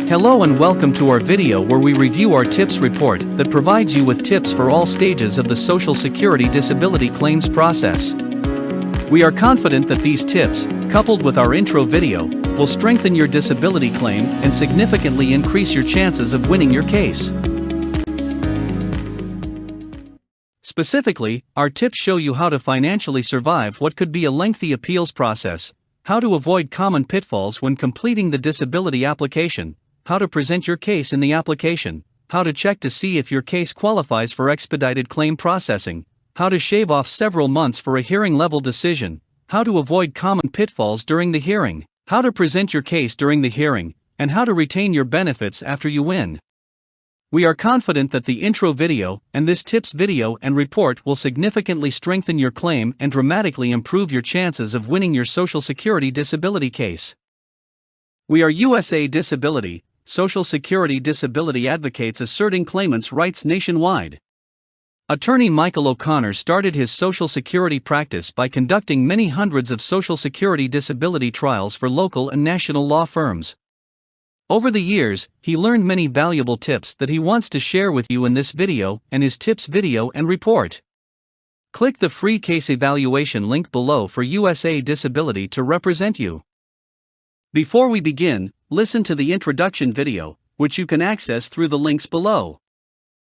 Hello and welcome to our video where we review our tips report that provides you with tips for all stages of the Social Security disability claims process. We are confident that these tips, coupled with our intro video, will strengthen your disability claim and significantly increase your chances of winning your case. Specifically, our tips show you how to financially survive what could be a lengthy appeals process, how to avoid common pitfalls when completing the disability application, how to present your case in the application, how to check to see if your case qualifies for expedited claim processing, how to shave off several months for a hearing-level decision, how to avoid common pitfalls during the hearing, how to present your case during the hearing, and how to retain your benefits after you win. We are confident that the intro video and this tips video and report will significantly strengthen your claim and dramatically improve your chances of winning your Social Security disability case. We are USA Disability, Social Security disability advocates asserting claimants' rights nationwide. Attorney Michael O'Connor started his Social Security practice by conducting many hundreds of Social Security disability trials for local and national law firms. Over the years, he learned many valuable tips that he wants to share with you in this video and his tips video and report. Click the free case evaluation link below for USA Disability to represent you. Before we begin, listen to the introduction video, which you can access through the links below.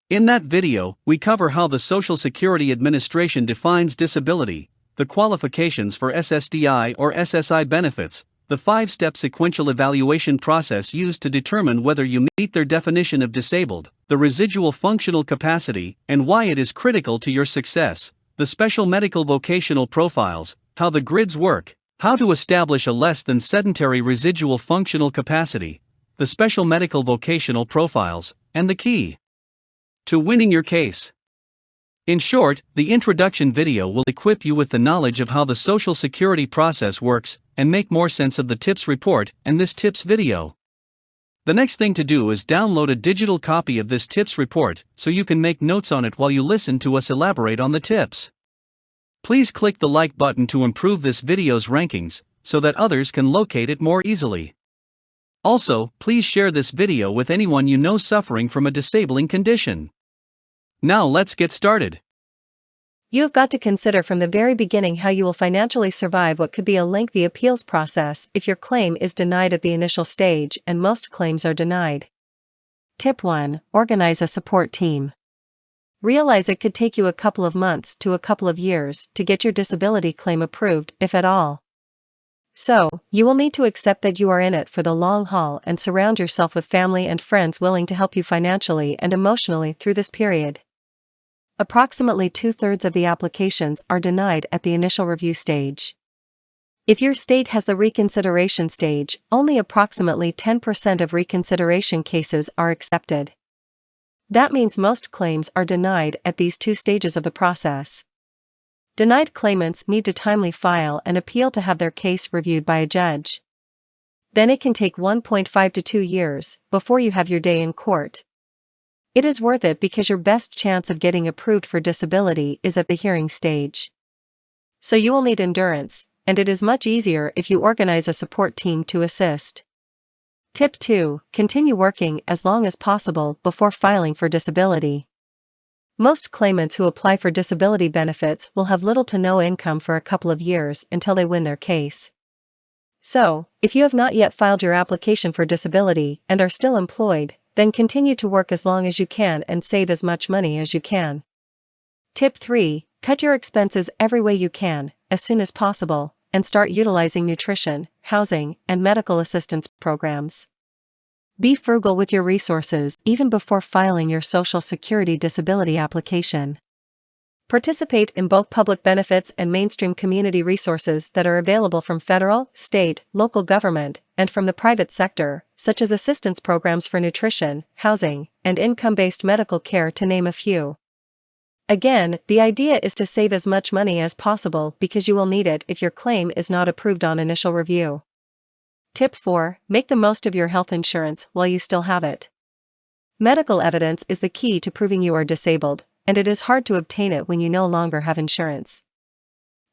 In that video, we cover how the Social Security Administration defines disability, the qualifications for SSDI or SSI benefits, the Five-Step Sequential Evaluation Process used to determine whether you meet their definition of disabled, the Residual Functional Capacity, and why it is critical to your success, the Special Medical-Vocational Profiles, how the grids work, how to establish a less than sedentary residual functional capacity, the Special Medical-Vocational Profiles, and the key to winning your case. In short, the introduction video will equip you with the knowledge of how the Social Security process works and make more sense of the tips report and this tips video. The next thing to do is download a digital copy of this tips report so you can make notes on it while you listen to us elaborate on the tips. Please click the like button to improve this video's rankings so that others can locate it more easily. Also, please share this video with anyone you know suffering from a disabling condition. Now let's get started. You have got to consider from the very beginning how you will financially survive what could be a lengthy appeals process if your claim is denied at the initial stage, and most claims are denied. Tip 1. Organize a support team. Realize it could take you a couple of months to a couple of years to get your disability claim approved, if at all. So, you will need to accept that you are in it for the long haul and surround yourself with family and friends willing to help you financially and emotionally through this period. Approximately 2/3 of the applications are denied at the initial review stage. If your state has the reconsideration stage, only approximately 10% of reconsideration cases are accepted. That means most claims are denied at these two stages of the process. Denied claimants need to timely file an appeal to have their case reviewed by a judge. Then it can take 1.5 to 2 years before you have your day in court. It is worth it because your best chance of getting approved for disability is at the hearing stage. So you will need endurance, and it is much easier if you organize a support team to assist. Tip 2. Continue working as long as possible before filing for disability. Most claimants who apply for disability benefits will have little to no income for a couple of years until they win their case. So, if you have not yet filed your application for disability and are still employed, then continue to work as long as you can and save as much money as you can. Tip 3. Cut your expenses every way you can, as soon as possible, and start utilizing nutrition, housing, and medical assistance programs. Be frugal with your resources even before filing your Social Security disability application. Participate in both public benefits and mainstream community resources that are available from federal, state, local government, and from the private sector, such as assistance programs for nutrition, housing, and income-based medical care, to name a few. Again, the idea is to save as much money as possible because you will need it if your claim is not approved on initial review. Tip 4. Make the most of your health insurance while you still have it. Medical evidence is the key to proving you are disabled, and it is hard to obtain it when you no longer have insurance.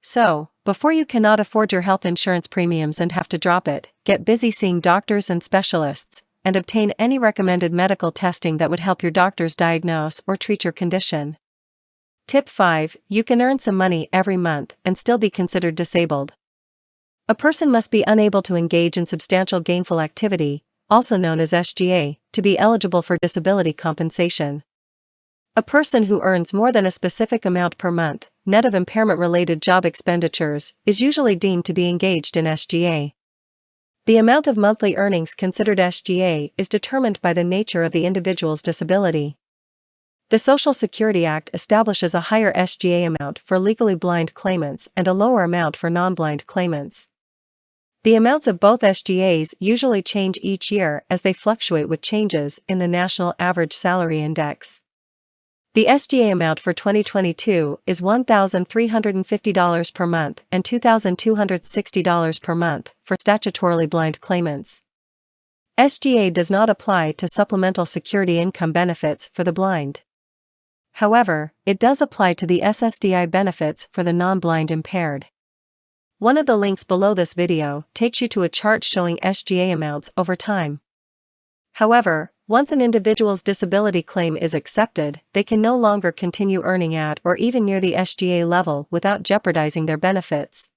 So, before you cannot afford your health insurance premiums and have to drop it, get busy seeing doctors and specialists, and obtain any recommended medical testing that would help your doctors diagnose or treat your condition. Tip 5. You can earn some money every month and still be considered disabled. A person must be unable to engage in substantial gainful activity, also known as SGA, to be eligible for disability compensation. A person who earns more than a specific amount per month, net of impairment-related job expenditures, is usually deemed to be engaged in SGA. The amount of monthly earnings considered SGA is determined by the nature of the individual's disability. The Social Security Act establishes a higher SGA amount for legally blind claimants and a lower amount for non-blind claimants. The amounts of both SGAs usually change each year as they fluctuate with changes in the National Average Salary Index. The SGA amount for 2022 is $1,350 per month and $2,260 per month for statutorily blind claimants. SGA does not apply to supplemental security income benefits for the blind. However, it does apply to the SSDI benefits for the non-blind impaired. One of the links below this video takes you to a chart showing SGA amounts over time. However, once an individual's disability claim is accepted, they can no longer continue earning at or even near the SGA level without jeopardizing their benefits.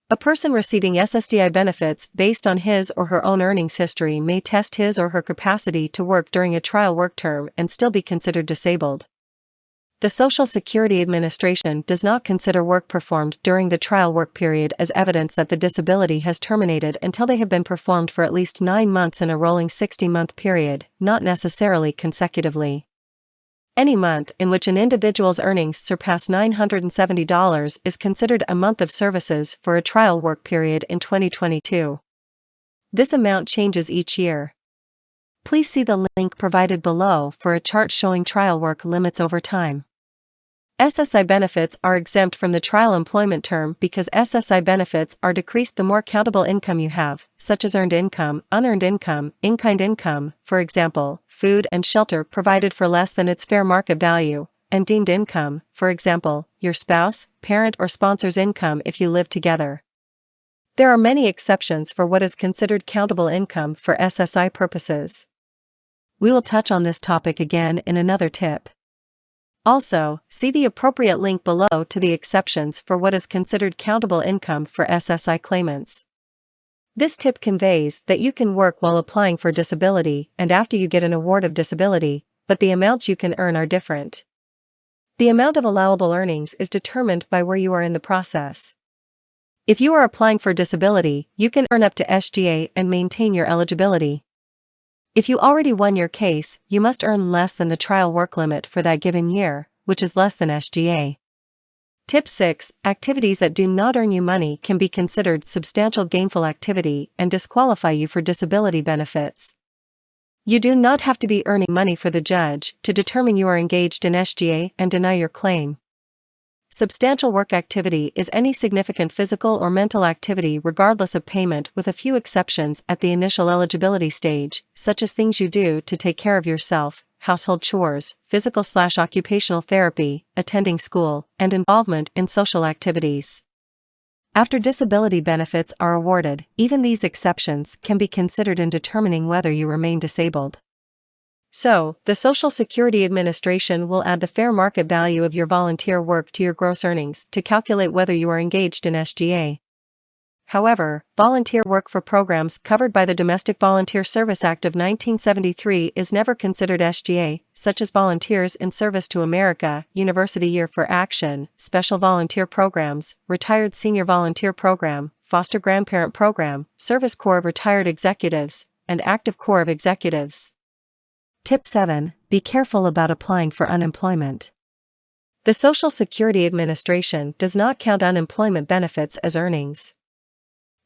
A person receiving SSDI benefits based on his or her own earnings history may test his or her capacity to work during a trial work term and still be considered disabled. The Social Security Administration does not consider work performed during the trial work period as evidence that the disability has terminated until they have been performed for at least 9 months in a rolling 60-month period, not necessarily consecutively. Any month in which an individual's earnings surpass $970 is considered a month of services for a trial work period in 2022. This amount changes each year. Please see the link provided below for a chart showing trial work limits over time. SSI benefits are exempt from the trial employment term because SSI benefits are decreased the more countable income you have, such as earned income, unearned income, in-kind income, for example, food and shelter provided for less than its fair market value, and deemed income, for example, your spouse, parent or sponsor's income if you live together. There are many exceptions for what is considered countable income for SSI purposes. We will touch on this topic again in another tip. Also, see the appropriate link below to the exceptions for what is considered countable income for SSI claimants. This tip conveys that you can work while applying for disability and after you get an award of disability, but the amounts you can earn are different. The amount of allowable earnings is determined by where you are in the process. If you are applying for disability, you can earn up to SGA and maintain your eligibility. If you already won your case, you must earn less than the trial work limit for that given year, which is less than SGA. Tip 6. Activities that do not earn you money can be considered substantial gainful activity and disqualify you for disability benefits. You do not have to be earning money for the judge to determine you are engaged in SGA and deny your claim. Substantial work activity is any significant physical or mental activity regardless of payment, with a few exceptions at the initial eligibility stage, such as things you do to take care of yourself, household chores, physical/occupational therapy, attending school, and involvement in social activities. After disability benefits are awarded, even these exceptions can be considered in determining whether you remain disabled. So, the Social Security Administration will add the fair market value of your volunteer work to your gross earnings to calculate whether you are engaged in SGA. However, volunteer work for programs covered by the Domestic Volunteer Service Act of 1973 is never considered SGA, such as Volunteers in Service to America, University Year for Action, Special Volunteer Programs, Retired Senior Volunteer Program, Foster Grandparent Program, Service Corps of Retired Executives, and Active Corps of Executives. Tip 7. Be careful about applying for unemployment. The Social Security Administration does not count unemployment benefits as earnings.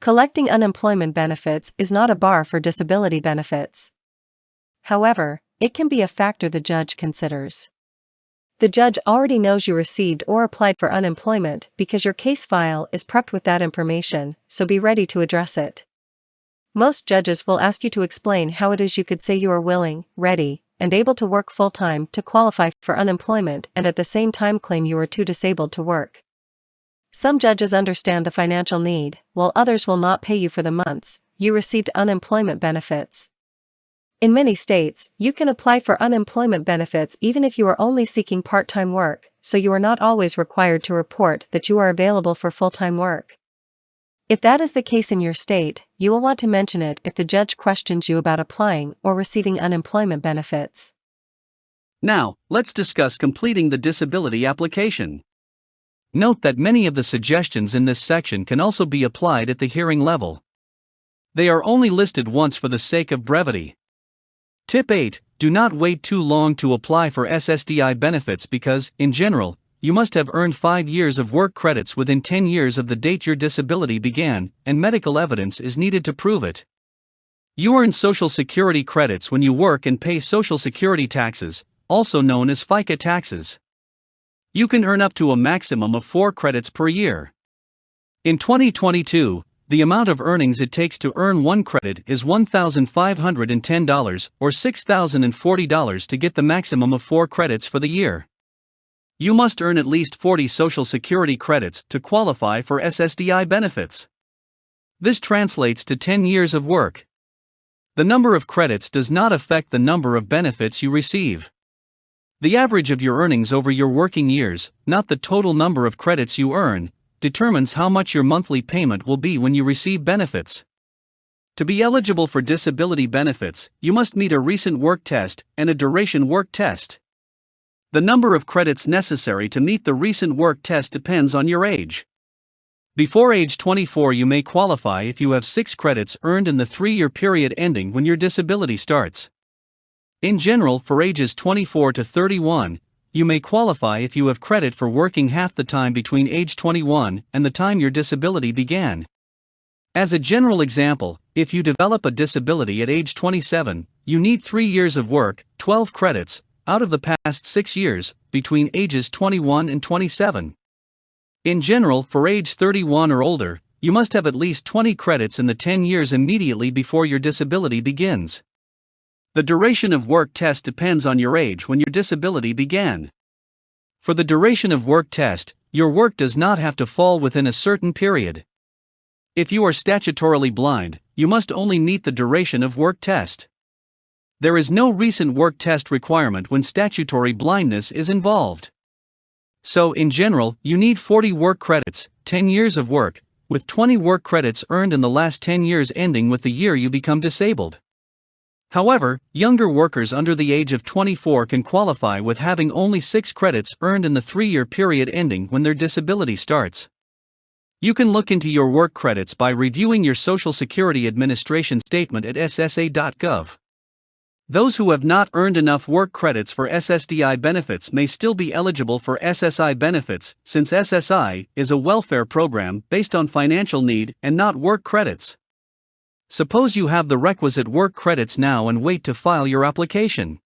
Collecting unemployment benefits is not a bar for disability benefits. However, it can be a factor the judge considers. The judge already knows you received or applied for unemployment because your case file is prepped with that information, so be ready to address it. Most judges will ask you to explain how it is you could say you are willing, ready, and able to work full-time to qualify for unemployment and at the same time claim you are too disabled to work. Some judges understand the financial need, while others will not pay you for the months you received unemployment benefits. In many states, you can apply for unemployment benefits even if you are only seeking part-time work, so you are not always required to report that you are available for full-time work. If that is the case in your state, you will want to mention it if the judge questions you about applying or receiving unemployment benefits. Now, let's discuss completing the disability application. Note that many of the suggestions in this section can also be applied at the hearing level. They are only listed once for the sake of brevity. Tip 8. Do not wait too long to apply for SSDI benefits because, in general, you must have earned 5 years of work credits within 10 years of the date your disability began, and medical evidence is needed to prove it. You earn Social Security credits when you work and pay Social Security taxes, also known as FICA taxes. You can earn up to a maximum of 4 credits per year. In 2022, the amount of earnings it takes to earn 1 credit is $1,510 or $6,040 to get the maximum of 4 credits for the year. You must earn at least 40 Social Security credits to qualify for SSDI benefits. This translates to 10 years of work. The number of credits does not affect the number of benefits you receive. The average of your earnings over your working years, not the total number of credits you earn, determines how much your monthly payment will be when you receive benefits. To be eligible for disability benefits, you must meet a recent work test and a duration work test. The number of credits necessary to meet the recent work test depends on your age. Before age 24, you may qualify if you have 6 credits earned in the 3-year period ending when your disability starts. In general, for ages 24 to 31, you may qualify if you have credit for working half the time between age 21 and the time your disability began. As a general example, if you develop a disability at age 27, you need 3 years of work, 12 credits, out of the past 6 years, between ages 21 and 27. In general, for age 31 or older, you must have at least 20 credits in the 10 years immediately before your disability begins. The duration of work test depends on your age when your disability began. For the duration of work test, your work does not have to fall within a certain period. If you are statutorily blind, you must only meet the duration of work test. There is no recent work test requirement when statutory blindness is involved. So, in general, you need 40 work credits, 10 years of work, with 20 work credits earned in the last 10 years ending with the year you become disabled. However, younger workers under the age of 24 can qualify with having only 6 credits earned in the 3-year period ending when their disability starts. You can look into your work credits by reviewing your Social Security Administration statement at ssa.gov. Those who have not earned enough work credits for SSDI benefits may still be eligible for SSI benefits, since SSI is a welfare program based on financial need and not work credits. Suppose you have the requisite work credits now and wait to file your application.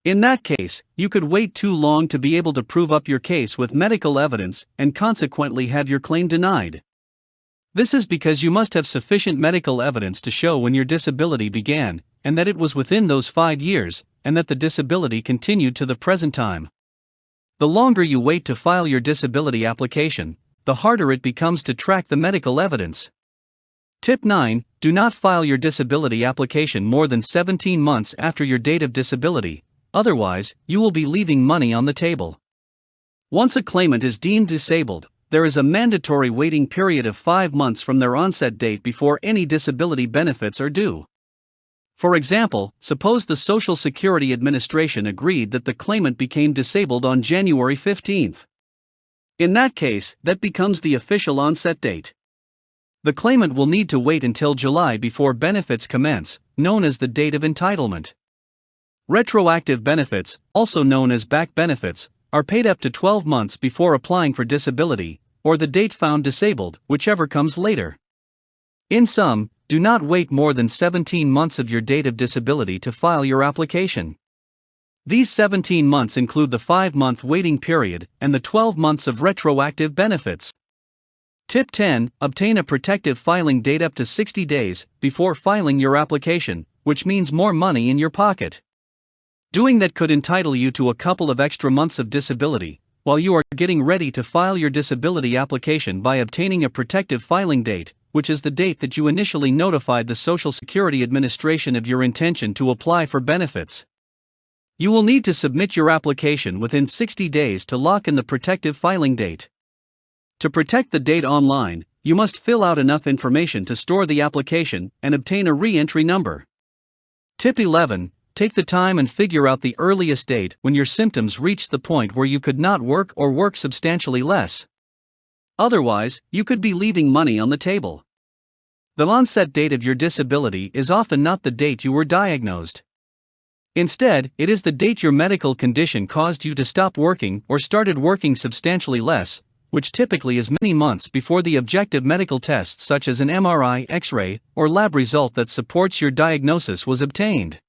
In that case, you could wait too long to be able to prove up your case with medical evidence and consequently have your claim denied. This is because you must have sufficient medical evidence to show when your disability began, and that it was within those 5 years, and that the disability continued to the present time. The longer you wait to file your disability application, the harder it becomes to track the medical evidence. Tip 9. Do not file your disability application more than 17 months after your date of disability, otherwise, you will be leaving money on the table. Once a claimant is deemed disabled, there is a mandatory waiting period of 5 months from their onset date before any disability benefits are due. For example, suppose the Social Security Administration agreed that the claimant became disabled on January 15. In that case, that becomes the official onset date. The claimant will need to wait until July before benefits commence, known as the date of entitlement. Retroactive benefits, also known as back benefits, are paid up to 12 months before applying for disability, or the date found disabled, whichever comes later. In sum, do not wait more than 17 months of your date of disability to file your application. These 17 months include the 5-month waiting period and the 12 months of retroactive benefits. Tip 10. Obtain a protective filing date up to 60 days before filing your application, which means more money in your pocket. Doing that could entitle you to a couple of extra months of disability, while you are getting ready to file your disability application by obtaining a protective filing date. which is the date that you initially notified the Social Security Administration of your intention to apply for benefits. You will need to submit your application within 60 days to lock in the protective filing date. To protect the date online, you must fill out enough information to store the application and obtain a re-entry number. Tip 11. Take the time and figure out the earliest date when your symptoms reached the point where you could not work or work substantially less. Otherwise, you could be leaving money on the table. The onset date of your disability is often not the date you were diagnosed. Instead, it is the date your medical condition caused you to stop working or started working substantially less, which typically is many months before the objective medical test such as an MRI, X-ray, or lab result that supports your diagnosis was obtained.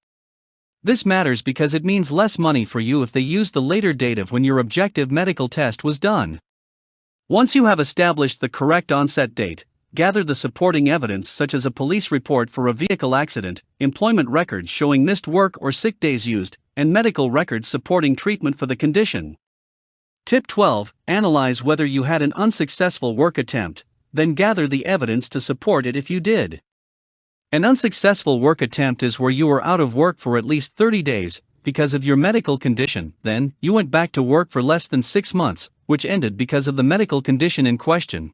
This matters because it means less money for you if they use the later date of when your objective medical test was done. Once you have established the correct onset date, gather the supporting evidence such as a police report for a vehicle accident, employment records showing missed work or sick days used, and medical records supporting treatment for the condition. Tip 12. Analyze whether you had an unsuccessful work attempt, then gather the evidence to support it if you did. An unsuccessful work attempt is where you were out of work for at least 30 days, because of your medical condition, then, you went back to work for less than 6 months, which ended because of the medical condition in question.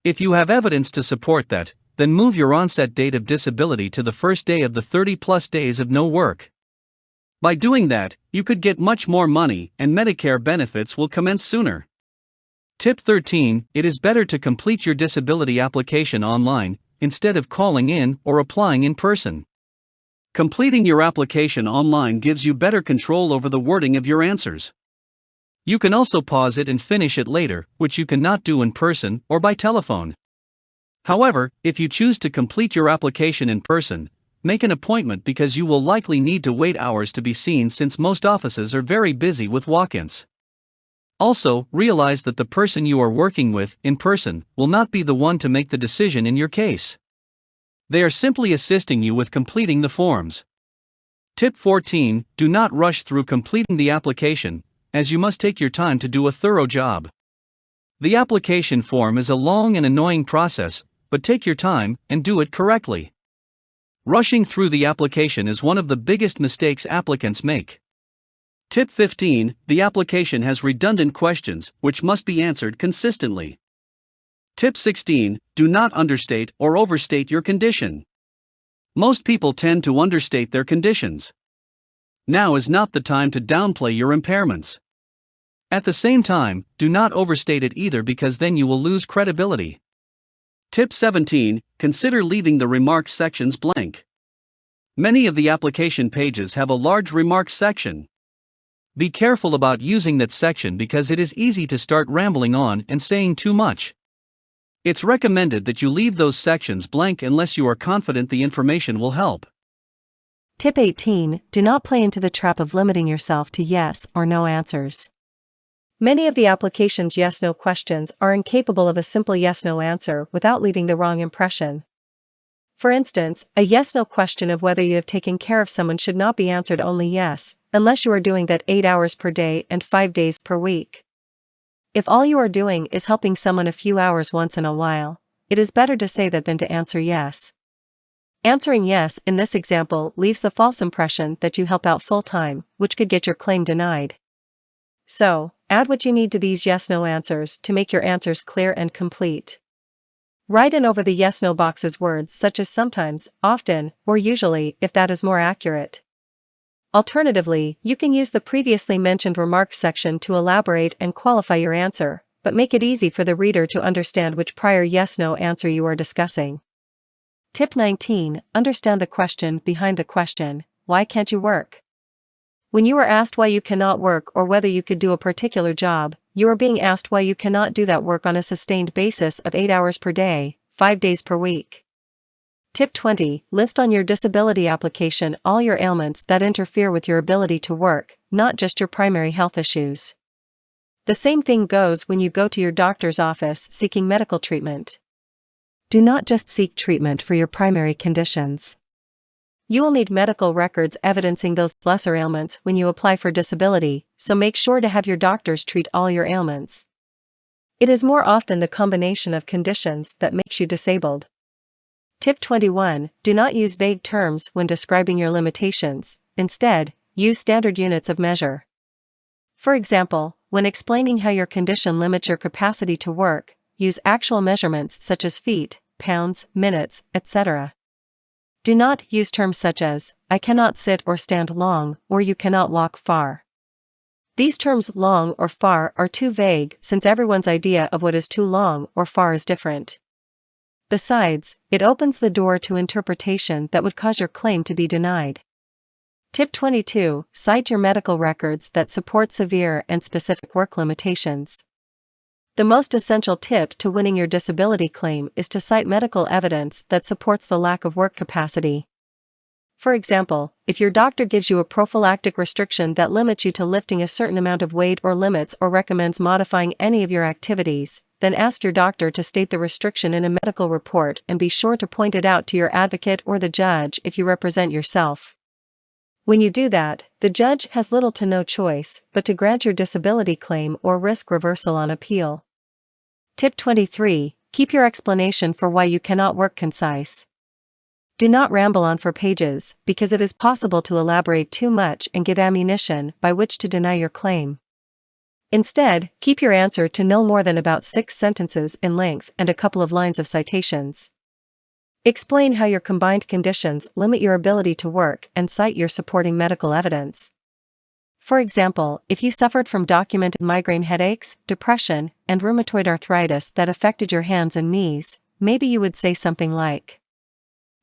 If you have evidence to support that, then move your onset date of disability to the first day of the 30+ days of no work. By doing that, you could get much more money and Medicare benefits will commence sooner. Tip 13. It is better to complete your disability application online, instead of calling in or applying in person. Completing your application online gives you better control over the wording of your answers. You can also pause it and finish it later, which you cannot do in person or by telephone. However, if you choose to complete your application in person, make an appointment because you will likely need to wait hours to be seen since most offices are very busy with walk-ins. Also, realize that the person you are working with in person will not be the one to make the decision in your case. They are simply assisting you with completing the forms. Tip 14. Do not rush through completing the application, as you must take your time to do a thorough job. The application form is a long and annoying process, but take your time and do it correctly. Rushing through the application is one of the biggest mistakes applicants make. Tip 15. The application has redundant questions, which must be answered consistently. Tip 16. Do not understate or overstate your condition. Most people tend to understate their conditions. Now is not the time to downplay your impairments. At the same time, do not overstate it either because then you will lose credibility. Tip 17. Consider leaving the remarks sections blank. Many of the application pages have a large remarks section. Be careful about using that section because it is easy to start rambling on and saying too much. It's recommended that you leave those sections blank unless you are confident the information will help. Tip 18. Do not play into the trap of limiting yourself to yes or no answers. Many of the application's yes-no questions are incapable of a simple yes-no answer without leaving the wrong impression. For instance, a yes-no question of whether you have taken care of someone should not be answered only yes, unless you are doing that 8 hours per day and 5 days per week. If all you are doing is helping someone a few hours once in a while, it is better to say that than to answer yes. Answering yes in this example leaves the false impression that you help out full-time, which could get your claim denied. So, add what you need to these yes-no answers to make your answers clear and complete. Write in over the yes-no boxes words such as sometimes, often, or usually if that is more accurate. Alternatively, you can use the previously mentioned remarks section to elaborate and qualify your answer, but make it easy for the reader to understand which prior yes-no answer you are discussing. Tip 19. Understand the question behind the question, why can't you work? When you are asked why you cannot work or whether you could do a particular job, you are being asked why you cannot do that work on a sustained basis of 8 hours per day, 5 days per week. Tip 20. List on your disability application all your ailments that interfere with your ability to work, not just your primary health issues. The same thing goes when you go to your doctor's office seeking medical treatment. Do not just seek treatment for your primary conditions. You will need medical records evidencing those lesser ailments when you apply for disability, so make sure to have your doctors treat all your ailments. It is more often the combination of conditions that makes you disabled. Tip 21. Do not use vague terms when describing your limitations. Instead, use standard units of measure. For example, when explaining how your condition limits your capacity to work, use actual measurements such as feet, pounds, minutes, etc. Do not use terms such as, I cannot sit or stand long, or you cannot walk far. These terms long or far are too vague since everyone's idea of what is too long or far is different. Besides, it opens the door to interpretation that would cause your claim to be denied. Tip 22. Cite your medical records that support severe and specific work limitations. The most essential tip to winning your disability claim is to cite medical evidence that supports the lack of work capacity. For example, if your doctor gives you a prophylactic restriction that limits you to lifting a certain amount of weight or limits or recommends modifying any of your activities, then ask your doctor to state the restriction in a medical report and be sure to point it out to your advocate or the judge if you represent yourself. When you do that, the judge has little to no choice but to grant your disability claim or risk reversal on appeal. Tip 23. Keep your explanation for why you cannot work concise. Do not ramble on for pages, because it is possible to elaborate too much and give ammunition by which to deny your claim. Instead, keep your answer to no more than about 6 sentences in length and a couple of lines of citations. Explain how your combined conditions limit your ability to work and cite your supporting medical evidence. For example, if you suffered from documented migraine headaches, depression, and rheumatoid arthritis that affected your hands and knees, maybe you would say something like,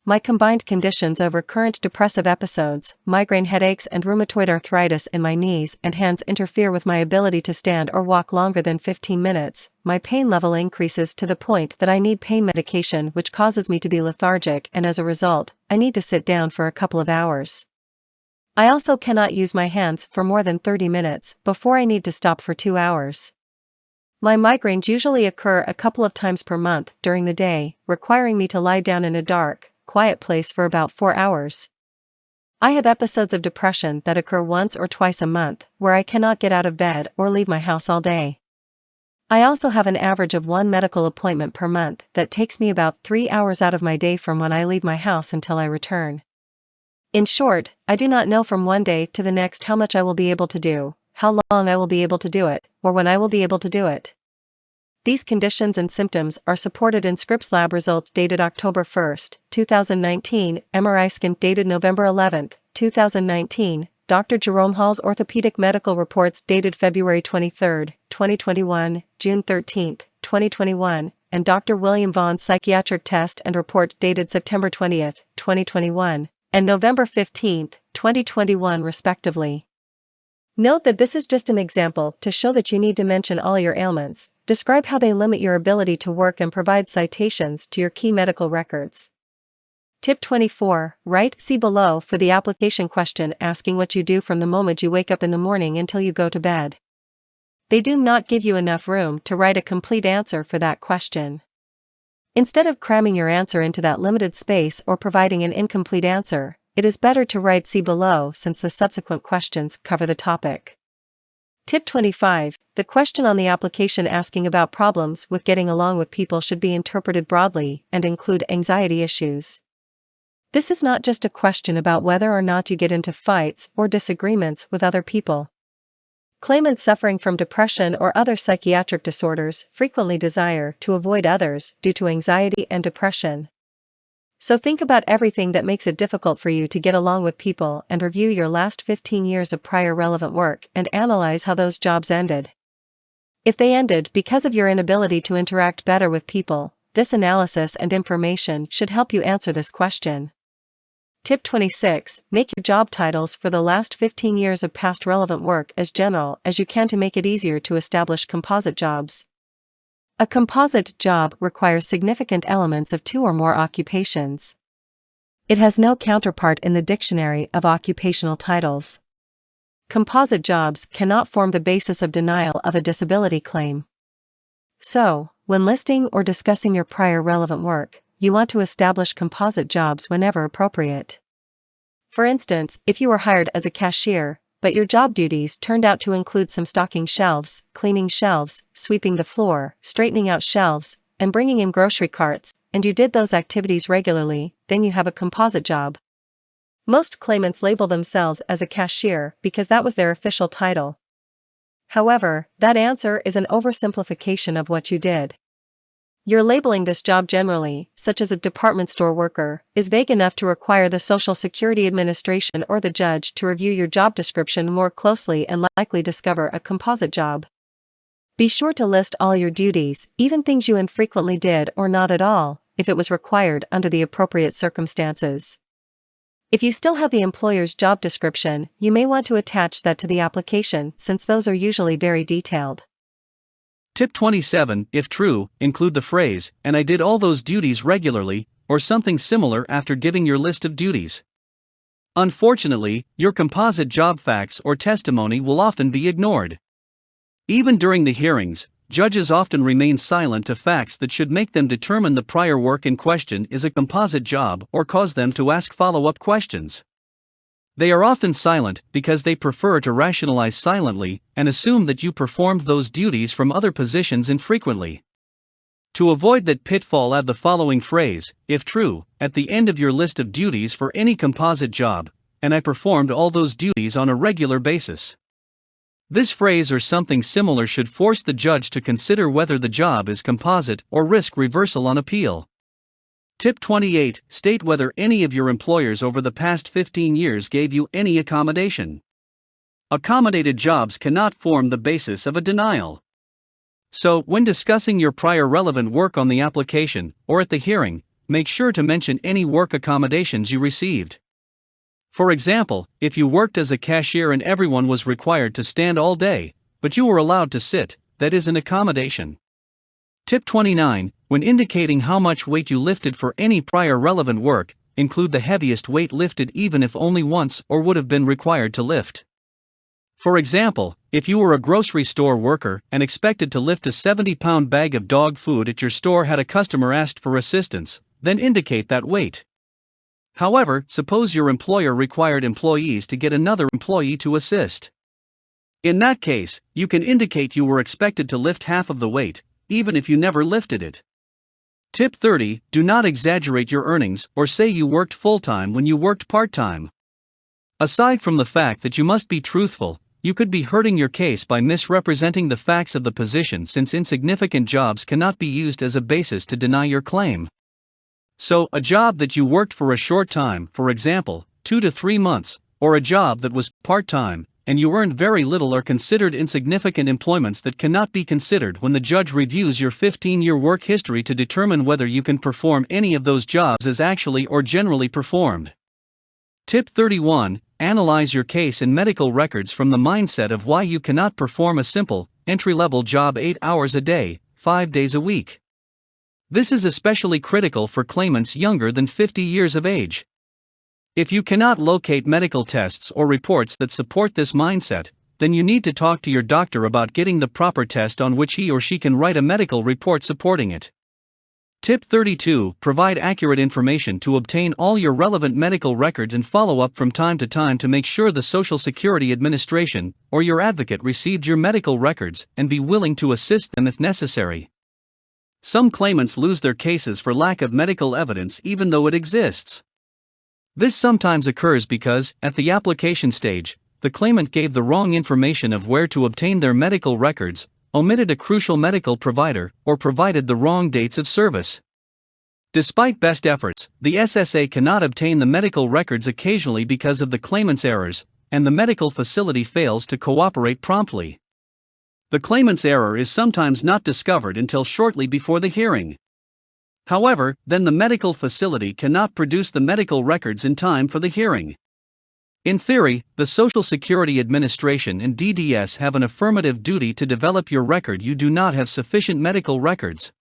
my combined conditions of recurrent depressive episodes, migraine headaches and rheumatoid arthritis in my knees and hands interfere with my ability to stand or walk longer than 15 minutes. My pain level increases to the point that I need pain medication which causes me to be lethargic, and as a result, I need to sit down for a couple of hours. I also cannot use my hands for more than 30 minutes before I need to stop for 2 hours. My migraines usually occur a couple of times per month during the day, requiring me to lie down in a dark, quiet place for about 4 hours. I have episodes of depression that occur once or twice a month, where I cannot get out of bed or leave my house all day. I also have an average of 1 medical appointment per month that takes me about 3 hours out of my day from when I leave my house until I return. In short, I do not know from one day to the next how much I will be able to do, how long I will be able to do it, or when I will be able to do it. These conditions and symptoms are supported in Scripps lab results dated October 1, 2019, MRI scan dated November 11, 2019, Dr. Jerome Hall's orthopedic medical reports dated February 23, 2021, June 13, 2021, and Dr. William Vaughn's psychiatric test and report dated September 20, 2021, and November 15, 2021 respectively. Note that this is just an example to show that you need to mention all your ailments, describe how they limit your ability to work, and provide citations to your key medical records. Tip 24. Write see below for the application question asking what you do from the moment you wake up in the morning until you go to bed. They do not give you enough room to write a complete answer for that question. Instead of cramming your answer into that limited space or providing an incomplete answer, it is better to write see below since the subsequent questions cover the topic. Tip 25. The question on the application asking about problems with getting along with people should be interpreted broadly and include anxiety issues. This is not just a question about whether or not you get into fights or disagreements with other people. Claimants suffering from depression or other psychiatric disorders frequently desire to avoid others due to anxiety and depression. So think about everything that makes it difficult for you to get along with people and review your last 15 years of prior relevant work and analyze how those jobs ended. If they ended because of your inability to interact better with people, this analysis and information should help you answer this question. Tip 26. Make your job titles for the last 15 years of past relevant work as general as you can to make it easier to establish composite jobs. A composite job requires significant elements of 2 or more occupations. It has no counterpart in the dictionary of occupational titles. Composite jobs cannot form the basis of denial of a disability claim. So, when listing or discussing your prior relevant work, you want to establish composite jobs whenever appropriate. For instance, if you were hired as a cashier, but your job duties turned out to include some stocking shelves, cleaning shelves, sweeping the floor, straightening out shelves, and bringing in grocery carts, and you did those activities regularly, then you have a composite job. Most claimants label themselves as a cashier because that was their official title. However, that answer is an oversimplification of what you did. Your labeling this job generally, such as a department store worker, is vague enough to require the Social Security Administration or the judge to review your job description more closely and likely discover a composite job. Be sure to list all your duties, even things you infrequently did or not at all, if it was required under the appropriate circumstances. If you still have the employer's job description, you may want to attach that to the application since those are usually very detailed. Tip 27, if true, include the phrase, "and I did all those duties regularly," or something similar after giving your list of duties. Unfortunately, your composite job facts or testimony will often be ignored. Even during the hearings, judges often remain silent to facts that should make them determine the prior work in question is a composite job or cause them to ask follow-up questions. They are often silent because they prefer to rationalize silently and assume that you performed those duties from other positions infrequently. To avoid that pitfall, add the following phrase, if true, at the end of your list of duties for any composite job, "and I performed all those duties on a regular basis." This phrase or something similar should force the judge to consider whether the job is composite or risk reversal on appeal. Tip 28, state whether any of your employers over the past 15 years gave you any accommodation. Accommodated jobs cannot form the basis of a denial. So, when discussing your prior relevant work on the application, or at the hearing, make sure to mention any work accommodations you received. For example, if you worked as a cashier and everyone was required to stand all day, but you were allowed to sit, that is an accommodation. Tip 29, when indicating how much weight you lifted for any prior relevant work, include the heaviest weight lifted even if only once or would have been required to lift. For example, if you were a grocery store worker and expected to lift a 70-pound bag of dog food at your store had a customer asked for assistance, then indicate that weight. However, suppose your employer required employees to get another employee to assist. In that case, you can indicate you were expected to lift half of the weight, even if you never lifted it. Tip 30, do not exaggerate your earnings or say you worked full-time when you worked part-time. Aside from the fact that you must be truthful, you could be hurting your case by misrepresenting the facts of the position since insignificant jobs cannot be used as a basis to deny your claim. So, a job that you worked for a short time, for example, 2 to 3 months, or a job that was part-time, and you earned very little are considered insignificant employments that cannot be considered when the judge reviews your 15-year work history to determine whether you can perform any of those jobs as actually or generally performed. Tip 31, analyze your case and medical records from the mindset of why you cannot perform a simple, entry-level job 8 hours a day, 5 days a week. This is especially critical for claimants younger than 50 years of age. If you cannot locate medical tests or reports that support this mindset, then you need to talk to your doctor about getting the proper test on which he or she can write a medical report supporting it. Tip 32, provide accurate information to obtain all your relevant medical records and follow up from time to time to make sure the Social Security Administration or your advocate received your medical records and be willing to assist them if necessary. Some claimants lose their cases for lack of medical evidence even though it exists. This sometimes occurs because, at the application stage, the claimant gave the wrong information of where to obtain their medical records, omitted a crucial medical provider, or provided the wrong dates of service. Despite best efforts, the SSA cannot obtain the medical records occasionally because of the claimant's errors, and the medical facility fails to cooperate promptly. The claimant's error is sometimes not discovered until shortly before the hearing. However, then the medical facility cannot produce the medical records in time for the hearing. In theory, the Social Security Administration and DDS have an affirmative duty to develop your record. You do not have sufficient medical records.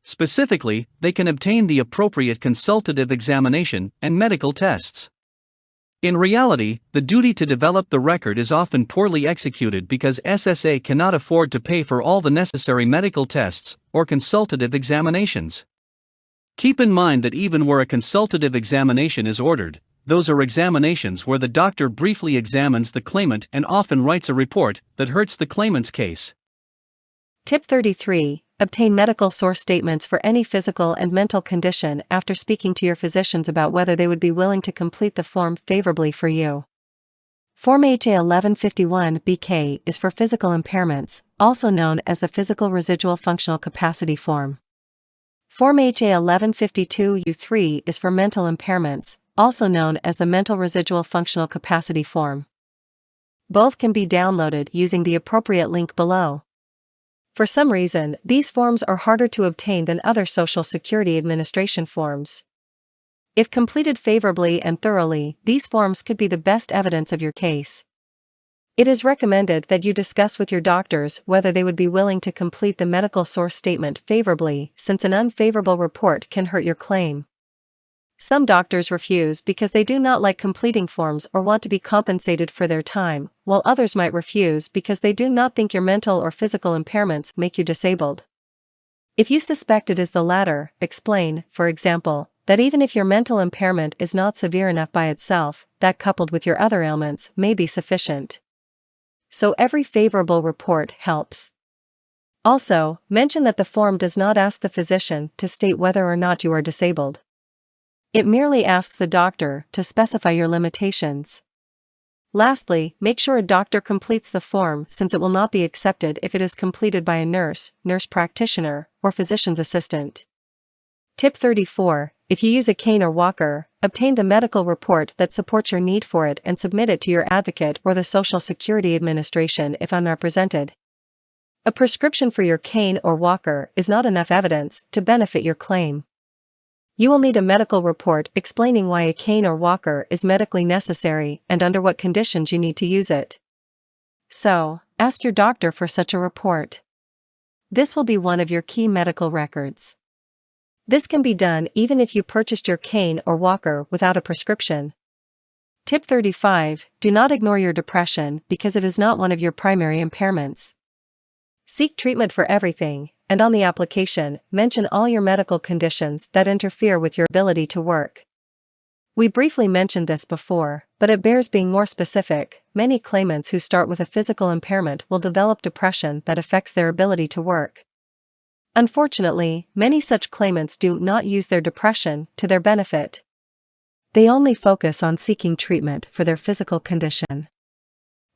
Specifically, they can obtain the appropriate consultative examination and medical tests. In reality, the duty to develop the record is often poorly executed because SSA cannot afford to pay for all the necessary medical tests or consultative examinations. Keep in mind that even where a consultative examination is ordered, Those are examinations where the doctor briefly examines the claimant and often writes a report that hurts the claimant's case. Tip 33. Obtain medical source statements for any physical and mental condition after speaking to your physicians about whether they would be willing to complete the form favorably for you. Form HA 1151-BK is for physical impairments, also known as the Physical Residual Functional Capacity Form. Form HA 1152-U3 is for mental impairments, also known as the Mental Residual Functional Capacity Form. Both can be downloaded using the appropriate link below. For some reason, these forms are harder to obtain than other Social Security Administration forms. If completed favorably and thoroughly, these forms could be the best evidence of your case. It is recommended that you discuss with your doctors whether they would be willing to complete the medical source statement favorably, since an unfavorable report can hurt your claim. Some doctors refuse because they do not like completing forms or want to be compensated for their time, while others might refuse because they do not think your mental or physical impairments make you disabled. If you suspect it is the latter, explain, for example, that even if your mental impairment is not severe enough by itself, that coupled with your other ailments may be sufficient. So every favorable report helps. Also, mention that the form does not ask the physician to state whether or not you are disabled. It merely asks the doctor to specify your limitations. Lastly, make sure a doctor completes the form, since it will not be accepted if it is completed by a nurse, nurse practitioner, or physician's assistant. Tip 34. If you use a cane or walker, obtain the medical report that supports your need for it and submit it to your advocate or the Social Security Administration if unrepresented. A prescription for your cane or walker is not enough evidence to benefit your claim. You will need a medical report explaining why a cane or walker is medically necessary and under what conditions you need to use it. So, ask your doctor for such a report. This will be one of your key medical records. This can be done even if you purchased your cane or walker without a prescription. Tip 35. Do not ignore your depression because it is not one of your primary impairments. Seek treatment for everything, and on the application, mention all your medical conditions that interfere with your ability to work. We briefly mentioned this before, but it bears being more specific. Many claimants who start with a physical impairment will develop depression that affects their ability to work. Unfortunately, many such claimants do not use their depression to their benefit. They only focus on seeking treatment for their physical condition.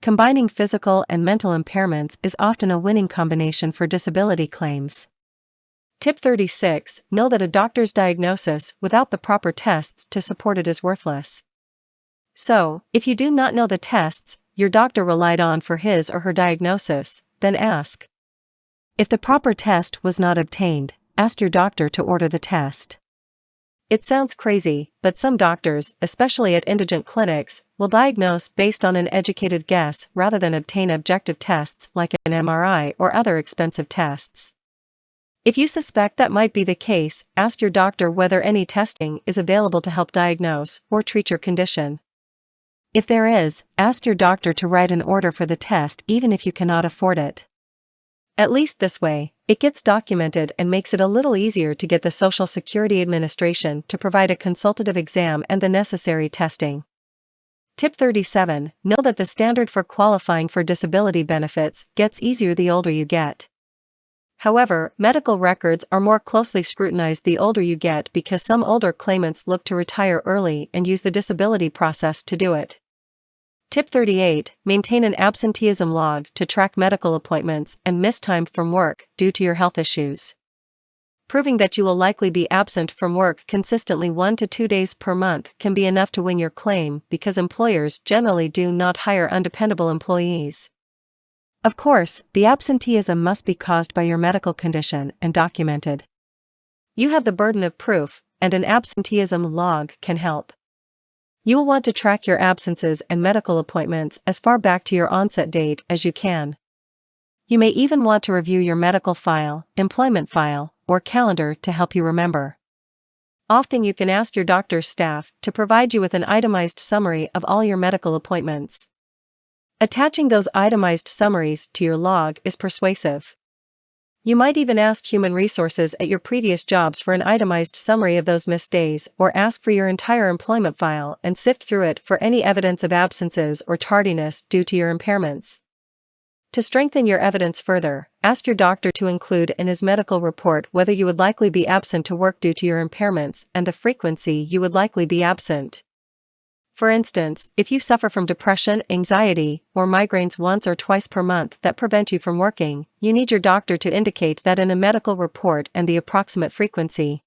Combining physical and mental impairments is often a winning combination for disability claims. Tip 36. Know that a doctor's diagnosis without the proper tests to support it is worthless. So, if you do not know the tests your doctor relied on for his or her diagnosis, then ask. If the proper test was not obtained, ask your doctor to order the test. It sounds crazy, but some doctors, especially at indigent clinics, will diagnose based on an educated guess rather than obtain objective tests like an MRI or other expensive tests. If you suspect that might be the case, ask your doctor whether any testing is available to help diagnose or treat your condition. If there is, ask your doctor to write an order for the test even if you cannot afford it. At least this way, it gets documented and makes it a little easier to get the Social Security Administration to provide a consultative exam and the necessary testing. Tip 37. Know that the standard for qualifying for disability benefits gets easier the older you get. However, medical records are more closely scrutinized the older you get because some older claimants look to retire early and use the disability process to do it. Tip 38. Maintain an absenteeism log to track medical appointments and missed time from work due to your health issues. Proving that you will likely be absent from work consistently 1 to 2 days per month can be enough to win your claim because employers generally do not hire undependable employees. Of course, the absenteeism must be caused by your medical condition and documented. You have the burden of proof, and an absenteeism log can help. You will want to track your absences and medical appointments as far back to your onset date as you can. You may even want to review your medical file, employment file, or calendar to help you remember. Often you can ask your doctor's staff to provide you with an itemized summary of all your medical appointments. Attaching those itemized summaries to your log is persuasive. You might even ask human resources at your previous jobs for an itemized summary of those missed days, or ask for your entire employment file and sift through it for any evidence of absences or tardiness due to your impairments. To strengthen your evidence further, ask your doctor to include in his medical report whether you would likely be absent to work due to your impairments and the frequency you would likely be absent. For instance, if you suffer from depression, anxiety, or migraines once or twice per month that prevent you from working, you need your doctor to indicate that in a medical report and the approximate frequency.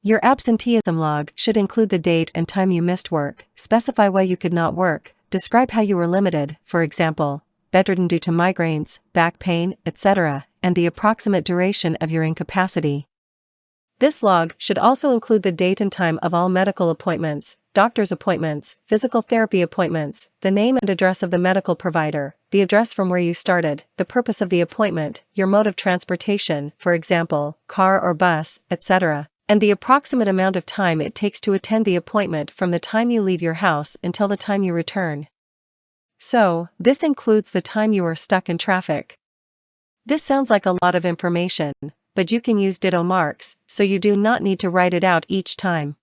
Your absenteeism log should include the date and time you missed work, specify why you could not work, describe how you were limited, for example, bedridden due to migraines, back pain, etc., and the approximate duration of your incapacity. This log should also include the date and time of all medical appointments, doctor's appointments, physical therapy appointments, the name and address of the medical provider, the address from where you started, the purpose of the appointment, your mode of transportation, for example, car or bus, etc., and the approximate amount of time it takes to attend the appointment from the time you leave your house until the time you return. So, this includes the time you are stuck in traffic. This sounds like a lot of information, but you can use ditto marks, so you do not need to write it out each time.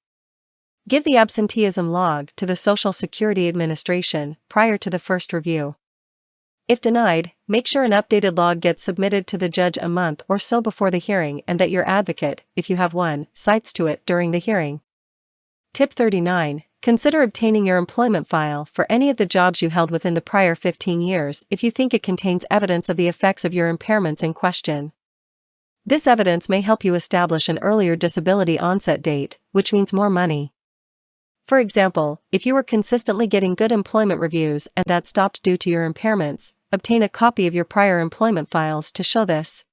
Give the absenteeism log to the Social Security Administration prior to the first review. If denied, make sure an updated log gets submitted to the judge a month or so before the hearing and that your advocate, if you have one, cites to it during the hearing. Tip 39. Consider obtaining your employment file for any of the jobs you held within the prior 15 years if you think it contains evidence of the effects of your impairments in question. This evidence may help you establish an earlier disability onset date, which means more money. For example, if you were consistently getting good employment reviews and that stopped due to your impairments, obtain a copy of your prior employment files to show this.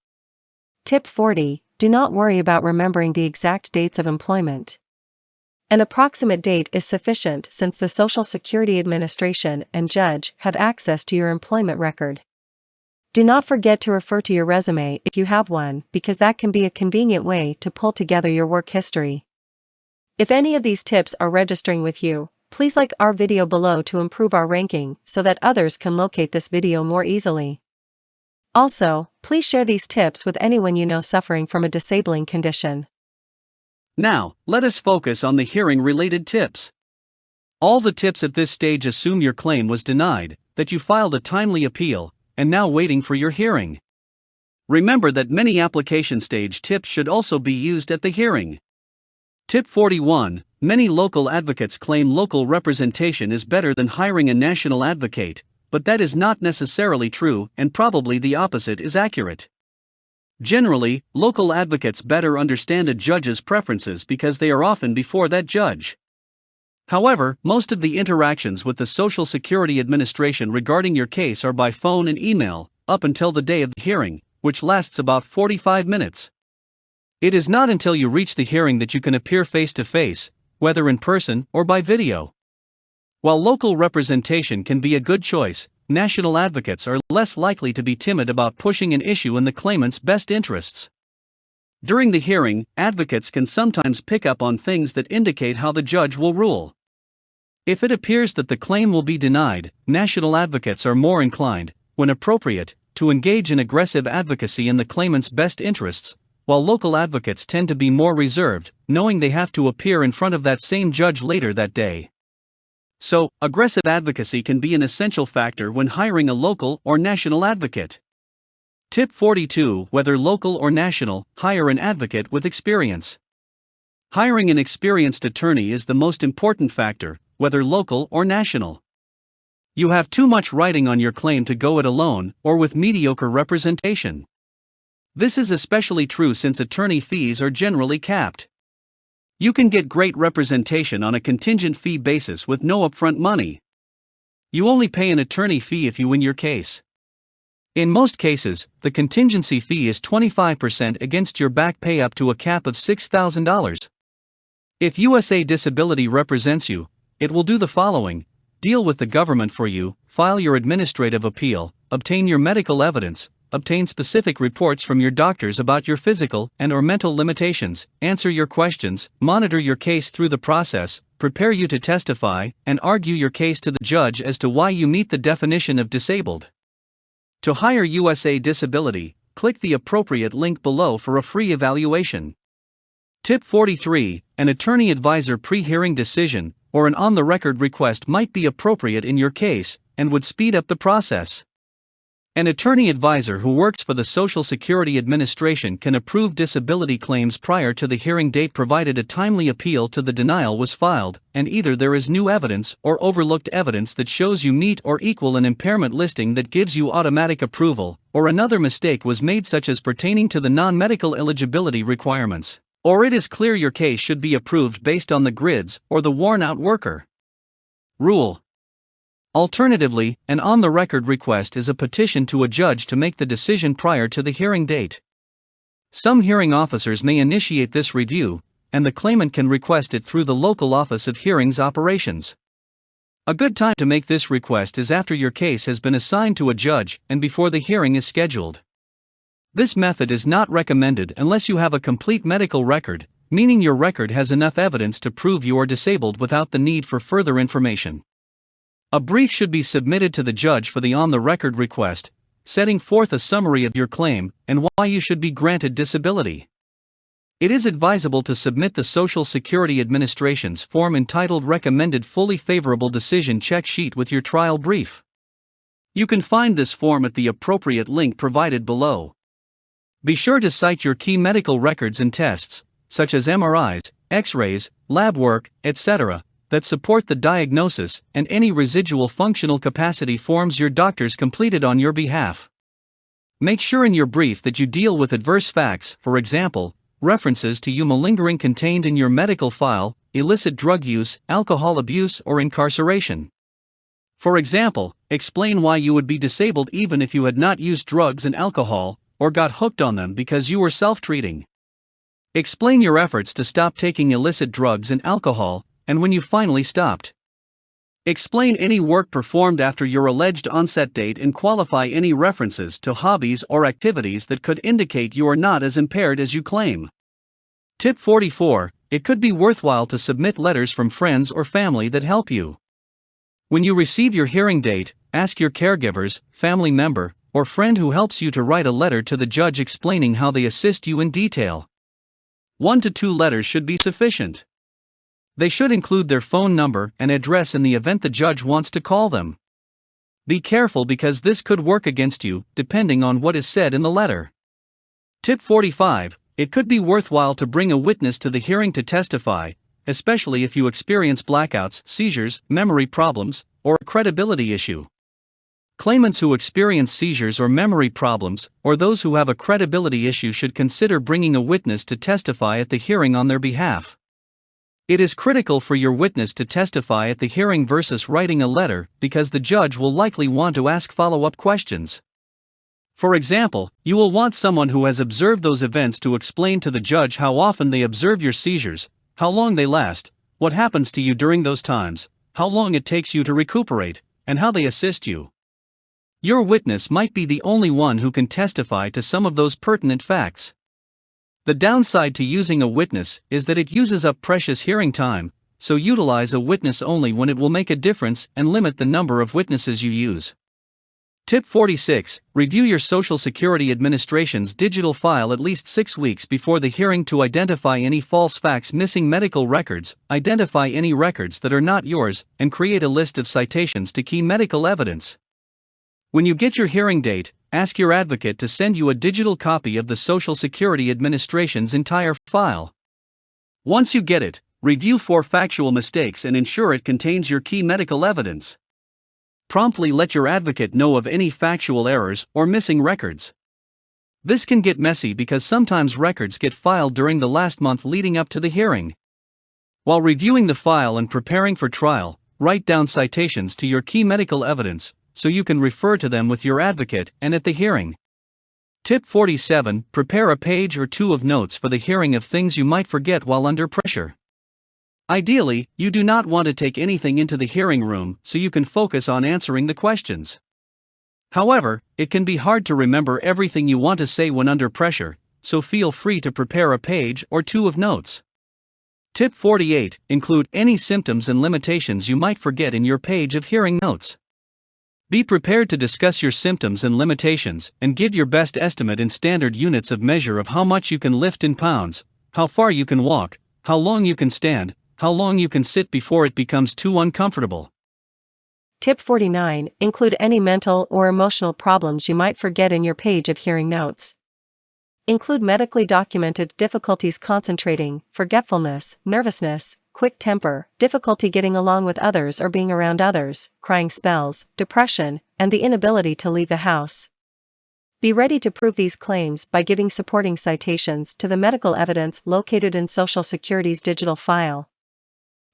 Tip 40. Do not worry about remembering the exact dates of employment. An approximate date is sufficient since the Social Security Administration and judge have access to your employment record. Do not forget to refer to your resume if you have one, because that can be a convenient way to pull together your work history. If any of these tips are registering with you, please like our video below to improve our ranking so that others can locate this video more easily. Also, please share these tips with anyone you know suffering from a disabling condition. Now, let us focus on the hearing-related tips. All the tips at this stage assume your claim was denied, that you filed a timely appeal, and now waiting for your hearing. Remember that many application stage tips should also be used at the hearing. Tip 41. Many local advocates claim local representation is better than hiring a national advocate, but that is not necessarily true, and probably the opposite is accurate. Generally, local advocates better understand a judge's preferences because they are often before that judge. However, most of the interactions with the Social Security Administration regarding your case are by phone and email, up until the day of the hearing, which lasts about 45 minutes. It is not until you reach the hearing that you can appear face-to-face, whether in person or by video. While local representation can be a good choice, national advocates are less likely to be timid about pushing an issue in the claimant's best interests. During the hearing, advocates can sometimes pick up on things that indicate how the judge will rule. If it appears that the claim will be denied, national advocates are more inclined, when appropriate, to engage in aggressive advocacy in the claimant's best interests, while local advocates tend to be more reserved, knowing they have to appear in front of that same judge later that day. So, aggressive advocacy can be an essential factor when hiring a local or national advocate. Tip 42. Whether local or national, hire an advocate with experience. Hiring an experienced attorney is the most important factor, whether local or national. You have too much writing on your claim to go it alone or with mediocre representation. This is especially true since attorney fees are generally capped. You can get great representation on a contingent fee basis with no upfront money. You only pay an attorney fee if you win your case. In most cases, the contingency fee is 25% against your back pay up to a cap of $6,000. If USA Disability represents you, it will do the following: deal with the government for you, file your administrative appeal, obtain your medical evidence, obtain specific reports from your doctors about your physical and/or mental limitations, answer your questions, monitor your case through the process, prepare you to testify, and argue your case to the judge as to why you meet the definition of disabled. To hire USA Disability, click the appropriate link below for a free evaluation. Tip 43. An attorney advisor pre-hearing decision or an on-the-record request might be appropriate in your case and would speed up the process. An attorney advisor who works for the Social Security Administration can approve disability claims prior to the hearing date provided a timely appeal to the denial was filed, and either there is new evidence or overlooked evidence that shows you meet or equal an impairment listing that gives you automatic approval, or another mistake was made such as pertaining to the non-medical eligibility requirements, or it is clear your case should be approved based on the grids or the worn-out worker rule. Alternatively, an on-the-record request is a petition to a judge to make the decision prior to the hearing date. Some hearing officers may initiate this review, and the claimant can request it through the local Office of Hearings Operations. A good time to make this request is after your case has been assigned to a judge and before the hearing is scheduled. This method is not recommended unless you have a complete medical record, meaning your record has enough evidence to prove you are disabled without the need for further information. A brief should be submitted to the judge for the on-the-record request, setting forth a summary of your claim and why you should be granted disability. It is advisable to submit the Social Security Administration's form entitled Recommended Fully Favorable Decision Check Sheet with your trial brief. You can find this form at the appropriate link provided below. Be sure to cite your key medical records and tests, such as MRIs, X-rays, lab work, etc., that support the diagnosis, and any residual functional capacity forms your doctors completed on your behalf. Make sure in your brief that you deal with adverse facts, for example, references to you malingering contained in your medical file, illicit drug use, alcohol abuse, or incarceration. For example, explain why you would be disabled even if you had not used drugs and alcohol, or got hooked on them because you were self-treating. Explain your efforts to stop taking illicit drugs and alcohol, and when you finally stopped. Explain any work performed after your alleged onset date and qualify any references to hobbies or activities that could indicate you are not as impaired as you claim. Tip 44. It could be worthwhile to submit letters from friends or family that help you. When you receive your hearing date, ask your caregivers, family member, or friend who helps you to write a letter to the judge explaining how they assist you in detail. 1 to 2 letters should be sufficient. They should include their phone number and address in the event the judge wants to call them. Be careful because this could work against you, depending on what is said in the letter. Tip 45. It could be worthwhile to bring a witness to the hearing to testify, especially if you experience blackouts, seizures, memory problems, or a credibility issue. Claimants who experience seizures or memory problems, or those who have a credibility issue should consider bringing a witness to testify at the hearing on their behalf. It is critical for your witness to testify at the hearing versus writing a letter because the judge will likely want to ask follow-up questions. For example, you will want someone who has observed those events to explain to the judge how often they observe your seizures, how long they last, what happens to you during those times, how long it takes you to recuperate, and how they assist you. Your witness might be the only one who can testify to some of those pertinent facts. The downside to using a witness is that it uses up precious hearing time, so utilize a witness only when it will make a difference and limit the number of witnesses you use. Tip 46. Review your Social Security Administration's digital file at least 6 weeks before the hearing to identify any false facts, missing medical records, identify any records that are not yours, and create a list of citations to key medical evidence. When you get your hearing date, ask your advocate to send you a digital copy of the Social Security Administration's entire file. Once you get it, review for factual mistakes and ensure it contains your key medical evidence. Promptly let your advocate know of any factual errors or missing records. This can get messy because sometimes records get filed during the last month leading up to the hearing. While reviewing the file and preparing for trial, write down citations to your key medical evidence, so you can refer to them with your advocate and at the hearing. Tip 47. Prepare a page or 2 of notes for the hearing of things you might forget while under pressure. Ideally, you do not want to take anything into the hearing room so you can focus on answering the questions. However, it can be hard to remember everything you want to say when under pressure, so feel free to prepare a page or 2 of notes. Tip 48. Include any symptoms and limitations you might forget in your page of hearing notes. Be prepared to discuss your symptoms and limitations, and give your best estimate in standard units of measure of how much you can lift in pounds, how far you can walk, how long you can stand, how long you can sit before it becomes too uncomfortable. Tip 49. Include any mental or emotional problems you might forget in your page of hearing notes. Include medically documented difficulties concentrating, forgetfulness, nervousness, quick temper, difficulty getting along with others or being around others, crying spells, depression, and the inability to leave the house. Be ready to prove these claims by giving supporting citations to the medical evidence located in Social Security's digital file.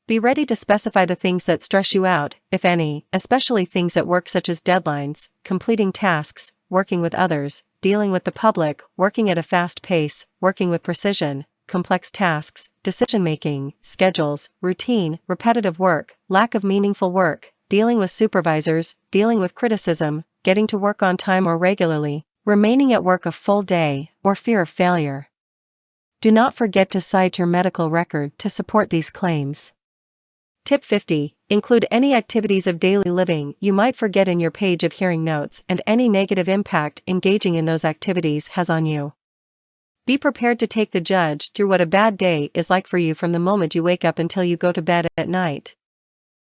Be ready to specify the things that stress you out, if any, especially things at work such as deadlines, completing tasks, working with others, dealing with the public, working at a fast pace, working with precision, complex tasks, decision-making, schedules, routine, repetitive work, lack of meaningful work, dealing with supervisors, dealing with criticism, getting to work on time or regularly, remaining at work a full day, or fear of failure. Do not forget to cite your medical record to support these claims. Tip 50. Include any activities of daily living you might forget in your page of hearing notes and any negative impact engaging in those activities has on you. Be prepared to take the judge through what a bad day is like for you from the moment you wake up until you go to bed at night.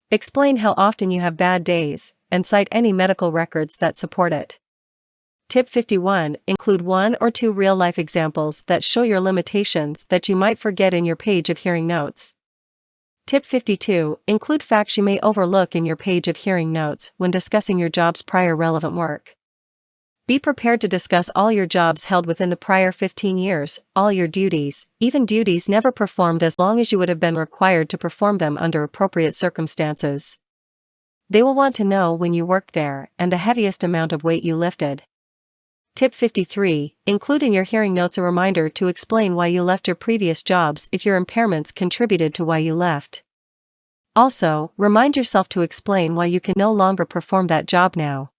Explain how often you have bad days, and cite any medical records that support it. Tip 51. Include 1 or 2 real-life examples that show your limitations that you might forget in your page of hearing notes. Tip 52. Include facts you may overlook in your page of hearing notes when discussing your job's prior relevant work. Be prepared to discuss all your jobs held within the prior 15 years, all your duties, even duties never performed as long as you would have been required to perform them under appropriate circumstances. They will want to know when you worked there and the heaviest amount of weight you lifted. Tip 53. Include in your hearing notes a reminder to explain why you left your previous jobs if your impairments contributed to why you left. Also, remind yourself to explain why you can no longer perform that job now.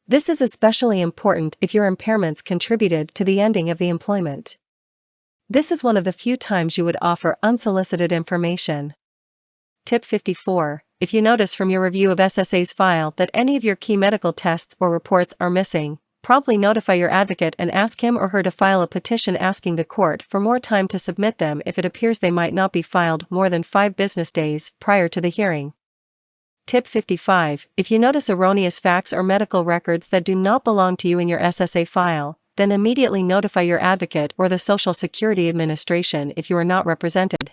This is especially important if your impairments contributed to the ending of the employment. This is one of the few times you would offer unsolicited information. Tip 54. If you notice from your review of SSA's file that any of your key medical tests or reports are missing, promptly notify your advocate and ask him or her to file a petition asking the court for more time to submit them if it appears they might not be filed more than 5 business days prior to the hearing. Tip 55. If you notice erroneous facts or medical records that do not belong to you in your SSA file, then immediately notify your advocate or the Social Security Administration if you are not represented.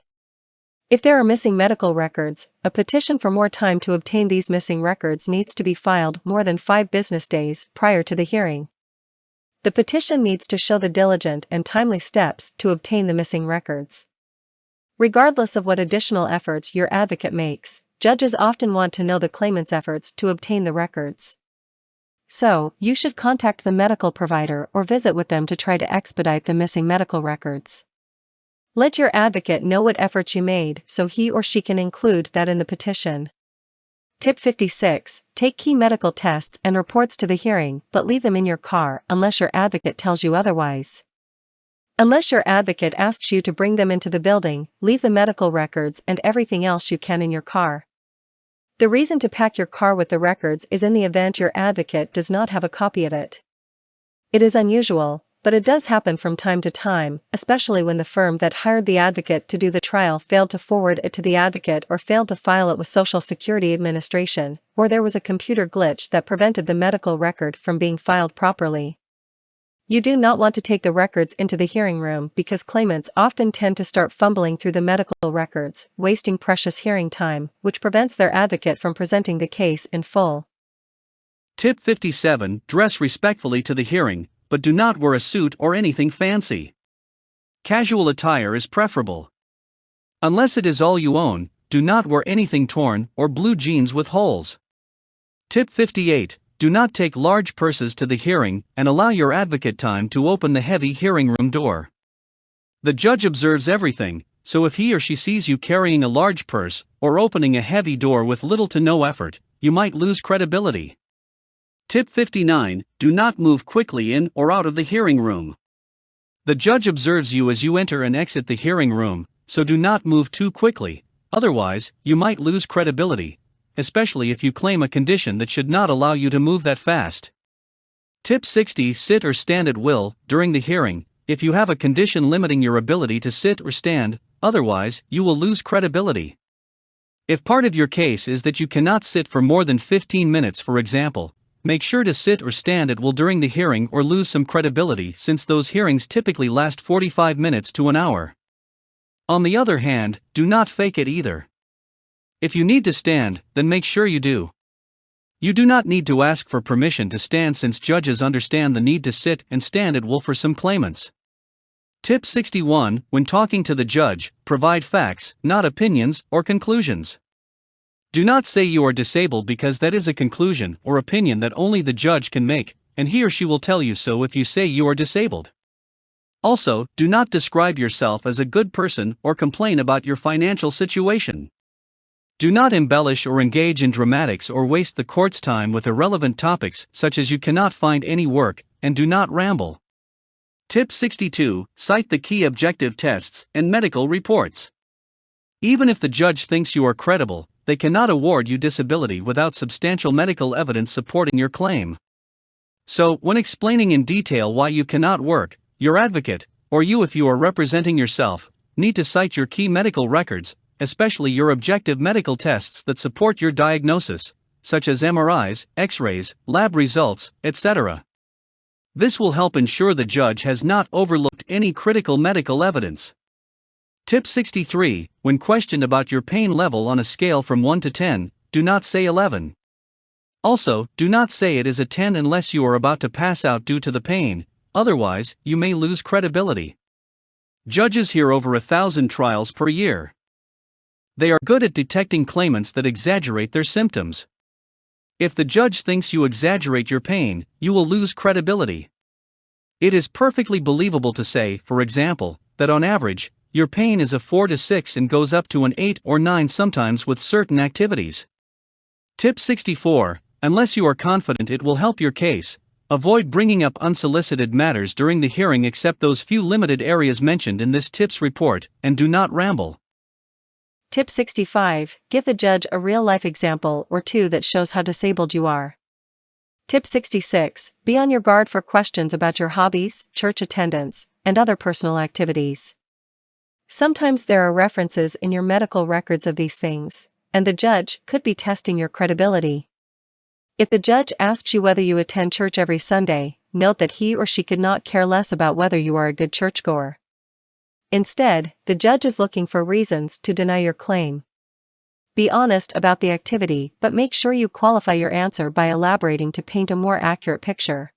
If there are missing medical records, a petition for more time to obtain these missing records needs to be filed more than 5 business days prior to the hearing. The petition needs to show the diligent and timely steps to obtain the missing records. Regardless of what additional efforts your advocate makes, judges often want to know the claimant's efforts to obtain the records. So, you should contact the medical provider or visit with them to try to expedite the missing medical records. Let your advocate know what efforts you made so he or she can include that in the petition. Tip 56. Take key medical tests and reports to the hearing, but leave them in your car unless your advocate tells you otherwise. Unless your advocate asks you to bring them into the building, leave the medical records and everything else you can in your car. The reason to pack your car with the records is in the event your advocate does not have a copy of it. It is unusual, but it does happen from time to time, especially when the firm that hired the advocate to do the trial failed to forward it to the advocate or failed to file it with Social Security Administration, or there was a computer glitch that prevented the medical record from being filed properly. You do not want to take the records into the hearing room because claimants often tend to start fumbling through the medical records, wasting precious hearing time, which prevents their advocate from presenting the case in full. Tip 57. Dress respectfully to the hearing, but do not wear a suit or anything fancy. Casual attire is preferable. Unless it is all you own, do not wear anything torn or blue jeans with holes. Tip 58. Do not take large purses to the hearing and allow your advocate time to open the heavy hearing room door. The judge observes everything, so if he or she sees you carrying a large purse or opening a heavy door with little to no effort, you might lose credibility. Tip 59. Do not move quickly in or out of the hearing room. The judge observes you as you enter and exit the hearing room, so do not move too quickly, otherwise, you might lose credibility. especially if you claim a condition that should not allow you to move that fast. Tip 60. Sit or stand at will during the hearing. If you have a condition limiting your ability to sit or stand, otherwise, you will lose credibility. If part of your case is that you cannot sit for more than 15 minutes, for example, make sure to sit or stand at will during the hearing or lose some credibility, since those hearings typically last 45 minutes to an hour. On the other hand, do not fake it either. If you need to stand, then make sure you do. You do not need to ask for permission to stand, since judges understand the need to sit and stand at will for some claimants. Tip 61. When talking to the judge, provide facts, not opinions or conclusions. Do not say you are disabled, because that is a conclusion or opinion that only the judge can make, and he or she will tell you so if you say you are disabled. Also, do not describe yourself as a good person or complain about your financial situation. Do not embellish or engage in dramatics or waste the court's time with irrelevant topics such as you cannot find any work, and do not ramble. Tip 62. Cite the key objective tests and medical reports. Even if the judge thinks you are credible, they cannot award you disability without substantial medical evidence supporting your claim. So, when explaining in detail why you cannot work, your advocate, or you if you are representing yourself, need to cite your key medical records, especially your objective medical tests that support your diagnosis, such as MRIs, X-rays, lab results, etc. This will help ensure the judge has not overlooked any critical medical evidence. Tip 63. When questioned about your pain level on a scale from 1 to 10, do not say 11. Also, do not say it is a 10 unless you are about to pass out due to the pain, otherwise, you may lose credibility. Judges hear over 1,000 trials per year. They are good at detecting claimants that exaggerate their symptoms. If the judge thinks you exaggerate your pain, you will lose credibility. It is perfectly believable to say, for example, that on average, your pain is a 4 to 6 and goes up to an 8 or 9 sometimes with certain activities. Tip 64. Unless you are confident it will help your case, avoid bringing up unsolicited matters during the hearing except those few limited areas mentioned in this tips report, and do not ramble. Tip 65. Give the judge a real-life example or two that shows how disabled you are. Tip 66. Be on your guard for questions about your hobbies, church attendance, and other personal activities. Sometimes there are references in your medical records of these things, and the judge could be testing your credibility. If the judge asks you whether you attend church every Sunday, note that he or she could not care less about whether you are a good churchgoer. Instead, the judge is looking for reasons to deny your claim. Be honest about the activity, but make sure you qualify your answer by elaborating to paint a more accurate picture.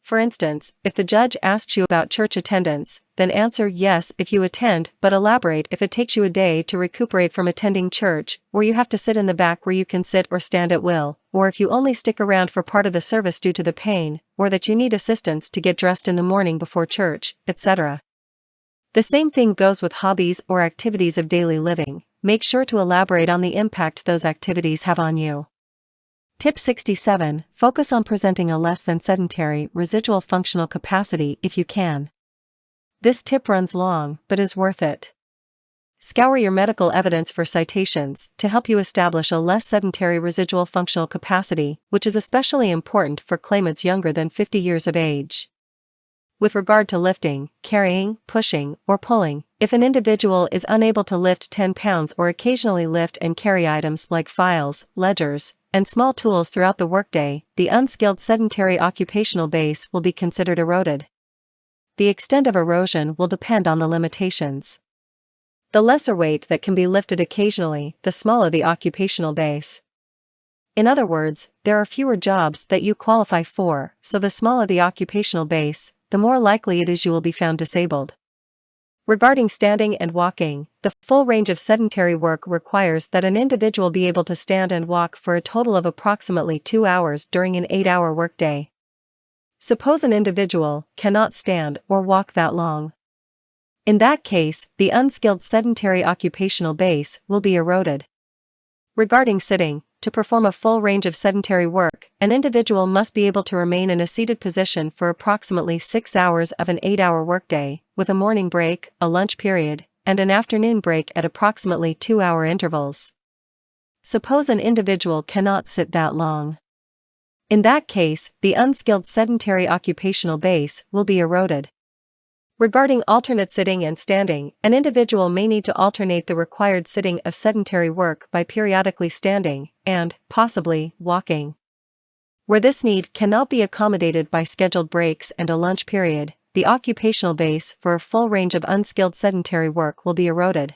For instance, if the judge asks you about church attendance, then answer yes if you attend, but elaborate if it takes you a day to recuperate from attending church, or you have to sit in the back where you can sit or stand at will, or if you only stick around for part of the service due to the pain, or that you need assistance to get dressed in the morning before church, etc. The same thing goes with hobbies or activities of daily living. Make sure to elaborate on the impact those activities have on you. Tip 67. Focus on presenting a less than sedentary residual functional capacity if you can. This tip runs long, but is worth it. Scour your medical evidence for citations to help you establish a less sedentary residual functional capacity, which is especially important for claimants younger than 50 years of age. With regard to lifting, carrying, pushing, or pulling, if an individual is unable to lift 10 pounds or occasionally lift and carry items like files, ledgers, and small tools throughout the workday, the unskilled sedentary occupational base will be considered eroded. The extent of erosion will depend on the limitations. The lesser weight that can be lifted occasionally, the smaller the occupational base. In other words, there are fewer jobs that you qualify for, so the smaller the occupational base, the more likely it is you will be found disabled. Regarding standing and walking, the full range of sedentary work requires that an individual be able to stand and walk for a total of approximately 2 hours during an 8-hour workday. Suppose an individual cannot stand or walk that long. In that case, the unskilled sedentary occupational base will be eroded. Regarding sitting, to perform a full range of sedentary work, an individual must be able to remain in a seated position for approximately 6 hours of an 8-hour workday, with a morning break, a lunch period, and an afternoon break at approximately 2-hour intervals. Suppose an individual cannot sit that long. In that case, the unskilled sedentary occupational base will be eroded. Regarding alternate sitting and standing, an individual may need to alternate the required sitting of sedentary work by periodically standing and, possibly, walking. Where this need cannot be accommodated by scheduled breaks and a lunch period, the occupational base for a full range of unskilled sedentary work will be eroded.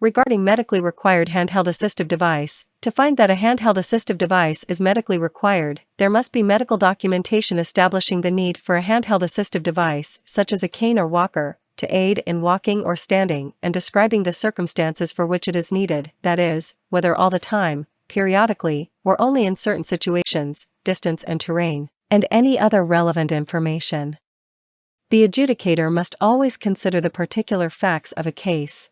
Regarding medically required handheld assistive device, to find that a handheld assistive device is medically required, there must be medical documentation establishing the need for a handheld assistive device, such as a cane or walker, to aid in walking or standing, and describing the circumstances for which it is needed, that is, whether all the time, periodically, or only in certain situations, distance and terrain, and any other relevant information. The adjudicator must always consider the particular facts of a case.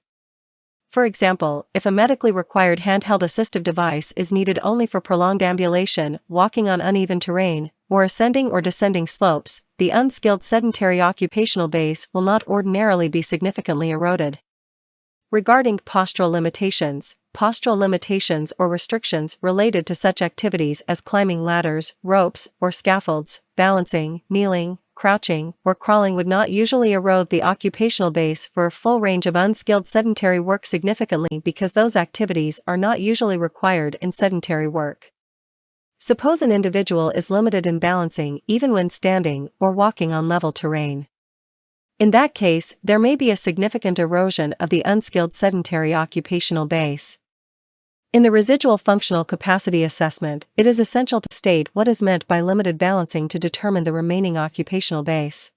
For example, if a medically required handheld assistive device is needed only for prolonged ambulation, walking on uneven terrain, or ascending or descending slopes, the unskilled sedentary occupational base will not ordinarily be significantly eroded. Regarding postural limitations or restrictions related to such activities as climbing ladders, ropes, or scaffolds, balancing, kneeling, crouching, or crawling would not usually erode the occupational base for a full range of unskilled sedentary work significantly because those activities are not usually required in sedentary work. Suppose an individual is limited in balancing even when standing or walking on level terrain. In that case, there may be a significant erosion of the unskilled sedentary occupational base. In the Residual Functional Capacity Assessment, it is essential to state what is meant by limited balancing to determine the remaining occupational base.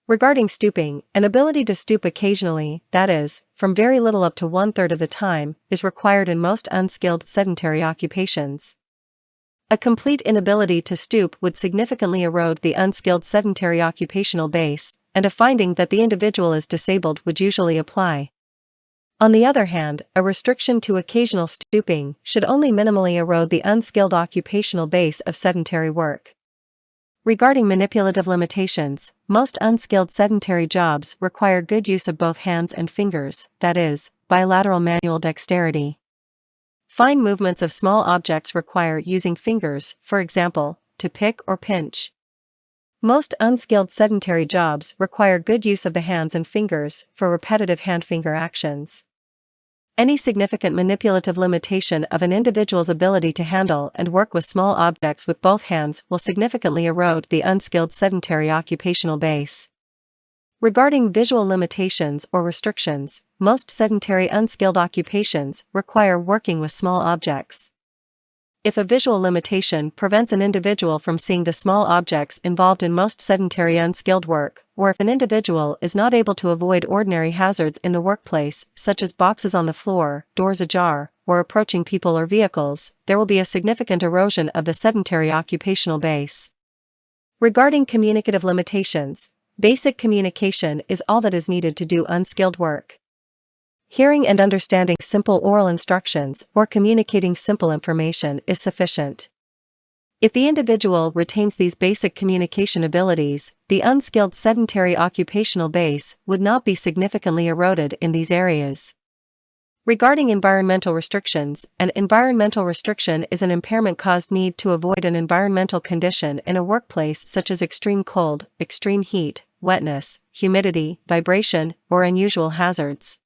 Regarding stooping, an ability to stoop occasionally, that is, from very little up to 1/3 of the time, is required in most unskilled sedentary occupations. A complete inability to stoop would significantly erode the unskilled sedentary occupational base, and a finding that the individual is disabled would usually apply. On the other hand, a restriction to occasional stooping should only minimally erode the unskilled occupational base of sedentary work. Regarding manipulative limitations, most unskilled sedentary jobs require good use of both hands and fingers, that is, bilateral manual dexterity. Fine movements of small objects require using fingers, for example, to pick or pinch. Most unskilled sedentary jobs require good use of the hands and fingers for repetitive hand-finger actions. Any significant manipulative limitation of an individual's ability to handle and work with small objects with both hands will significantly erode the unskilled sedentary occupational base. Regarding visual limitations or restrictions, most sedentary unskilled occupations require working with small objects. If a visual limitation prevents an individual from seeing the small objects involved in most sedentary unskilled work, or if an individual is not able to avoid ordinary hazards in the workplace, such as boxes on the floor, doors ajar, or approaching people or vehicles, there will be a significant erosion of the sedentary occupational base. Regarding communicative limitations, basic communication is all that is needed to do unskilled work. Hearing and understanding simple oral instructions or communicating simple information is sufficient. If the individual retains these basic communication abilities, the unskilled sedentary occupational base would not be significantly eroded in these areas. Regarding environmental restrictions, an environmental restriction is an impairment-caused need to avoid an environmental condition in a workplace such as extreme cold, extreme heat, wetness, humidity, vibration, or unusual hazards.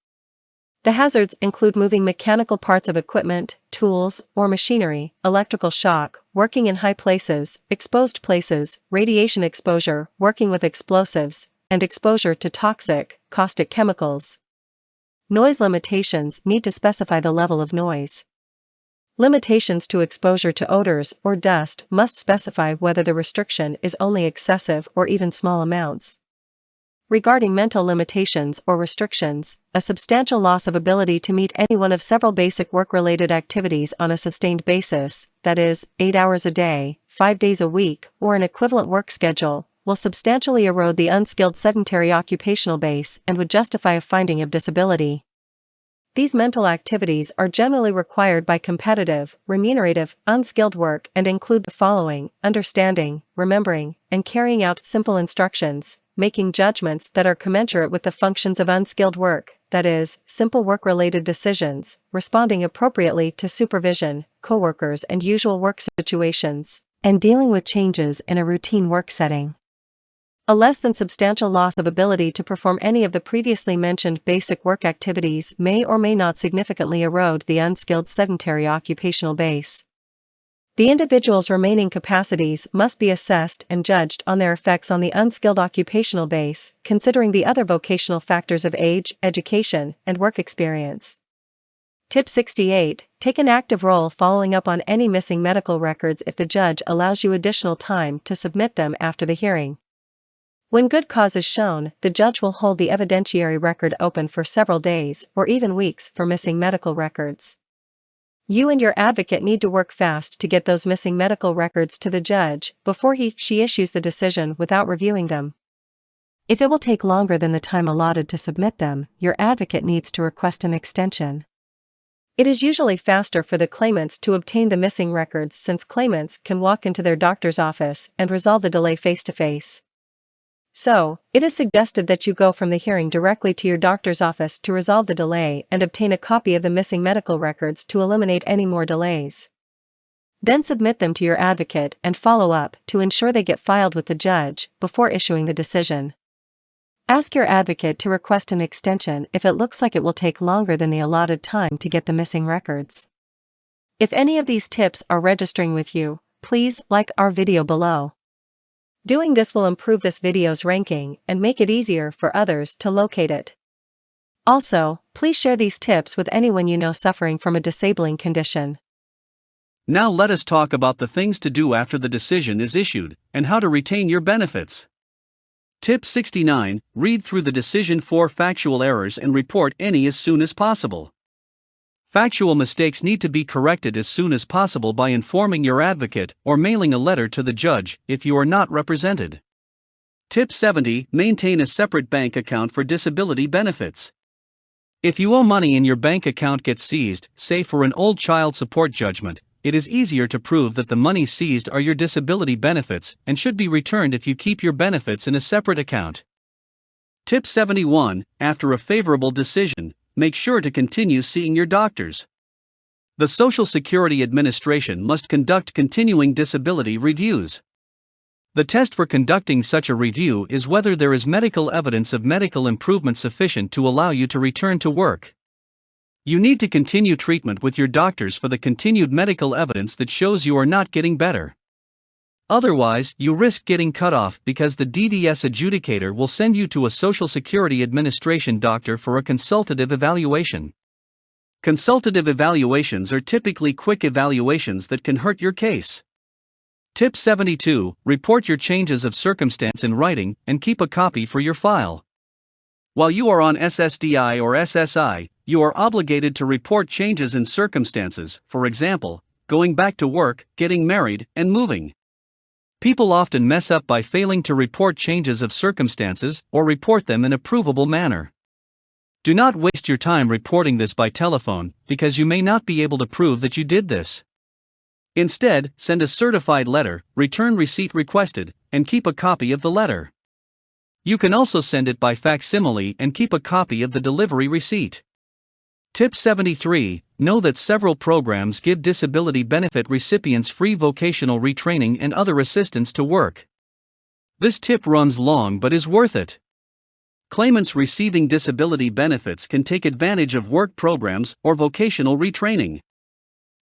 The hazards include moving mechanical parts of equipment, tools, or machinery, electrical shock, working in high places, exposed places, radiation exposure, working with explosives, and exposure to toxic, caustic chemicals. Noise limitations need to specify the level of noise. Limitations to exposure to odors or dust must specify whether the restriction is only excessive or even small amounts. Regarding mental limitations or restrictions, a substantial loss of ability to meet any one of several basic work-related activities on a sustained basis, that is, 8 hours a day, 5 days a week, or an equivalent work schedule, will substantially erode the unskilled sedentary occupational base and would justify a finding of disability. These mental activities are generally required by competitive, remunerative, unskilled work and include the following: understanding, remembering, and carrying out simple instructions, making judgments that are commensurate with the functions of unskilled work, that is, simple work-related decisions, responding appropriately to supervision, coworkers and usual work situations, and dealing with changes in a routine work setting. A less than substantial loss of ability to perform any of the previously mentioned basic work activities may or may not significantly erode the unskilled sedentary occupational base. The individual's remaining capacities must be assessed and judged on their effects on the unskilled occupational base, considering the other vocational factors of age, education, and work experience. Tip 68. Take an active role following up on any missing medical records if the judge allows you additional time to submit them after the hearing. When good cause is shown, the judge will hold the evidentiary record open for several days or even weeks for missing medical records. You and your advocate need to work fast to get those missing medical records to the judge before she issues the decision without reviewing them. If it will take longer than the time allotted to submit them, your advocate needs to request an extension. It is usually faster for the claimants to obtain the missing records since claimants can walk into their doctor's office and resolve the delay face-to-face. So, it is suggested that you go from the hearing directly to your doctor's office to resolve the delay and obtain a copy of the missing medical records to eliminate any more delays. Then submit them to your advocate and follow up to ensure they get filed with the judge before issuing the decision. Ask your advocate to request an extension if it looks like it will take longer than the allotted time to get the missing records. If any of these tips are registering with you, please like our video below. Doing this will improve this video's ranking and make it easier for others to locate it. Also, please share these tips with anyone you know suffering from a disabling condition. Now let us talk about the things to do after the decision is issued, and how to retain your benefits. Tip 69. Read through the decision for factual errors and report any as soon as possible. Factual mistakes need to be corrected as soon as possible by informing your advocate or mailing a letter to the judge if you are not represented. Tip 70. Maintain a separate bank account for disability benefits. If you owe money and your bank account gets seized, say for an old child support judgment, it is easier to prove that the money seized are your disability benefits and should be returned if you keep your benefits in a separate account. Tip 71. After a favorable decision, make sure to continue seeing your doctors. The Social Security Administration must conduct continuing disability reviews. The test for conducting such a review is whether there is medical evidence of medical improvement sufficient to allow you to return to work. You need to continue treatment with your doctors for the continued medical evidence that shows you are not getting better. Otherwise, you risk getting cut off because the DDS adjudicator will send you to a Social Security Administration doctor for a consultative evaluation. Consultative evaluations are typically quick evaluations that can hurt your case. Tip 72. Report your changes of circumstance in writing and keep a copy for your file. While you are on SSDI or SSI, you are obligated to report changes in circumstances, for example, going back to work, getting married, and moving. People often mess up by failing to report changes of circumstances or report them in a provable manner. Do not waste your time reporting this by telephone because you may not be able to prove that you did this. Instead, send a certified letter, return receipt requested, and keep a copy of the letter. You can also send it by facsimile and keep a copy of the delivery receipt. Tip 73. Know that several programs give disability benefit recipients free vocational retraining and other assistance to work. This tip runs long but is worth it. Claimants receiving disability benefits can take advantage of work programs or vocational retraining.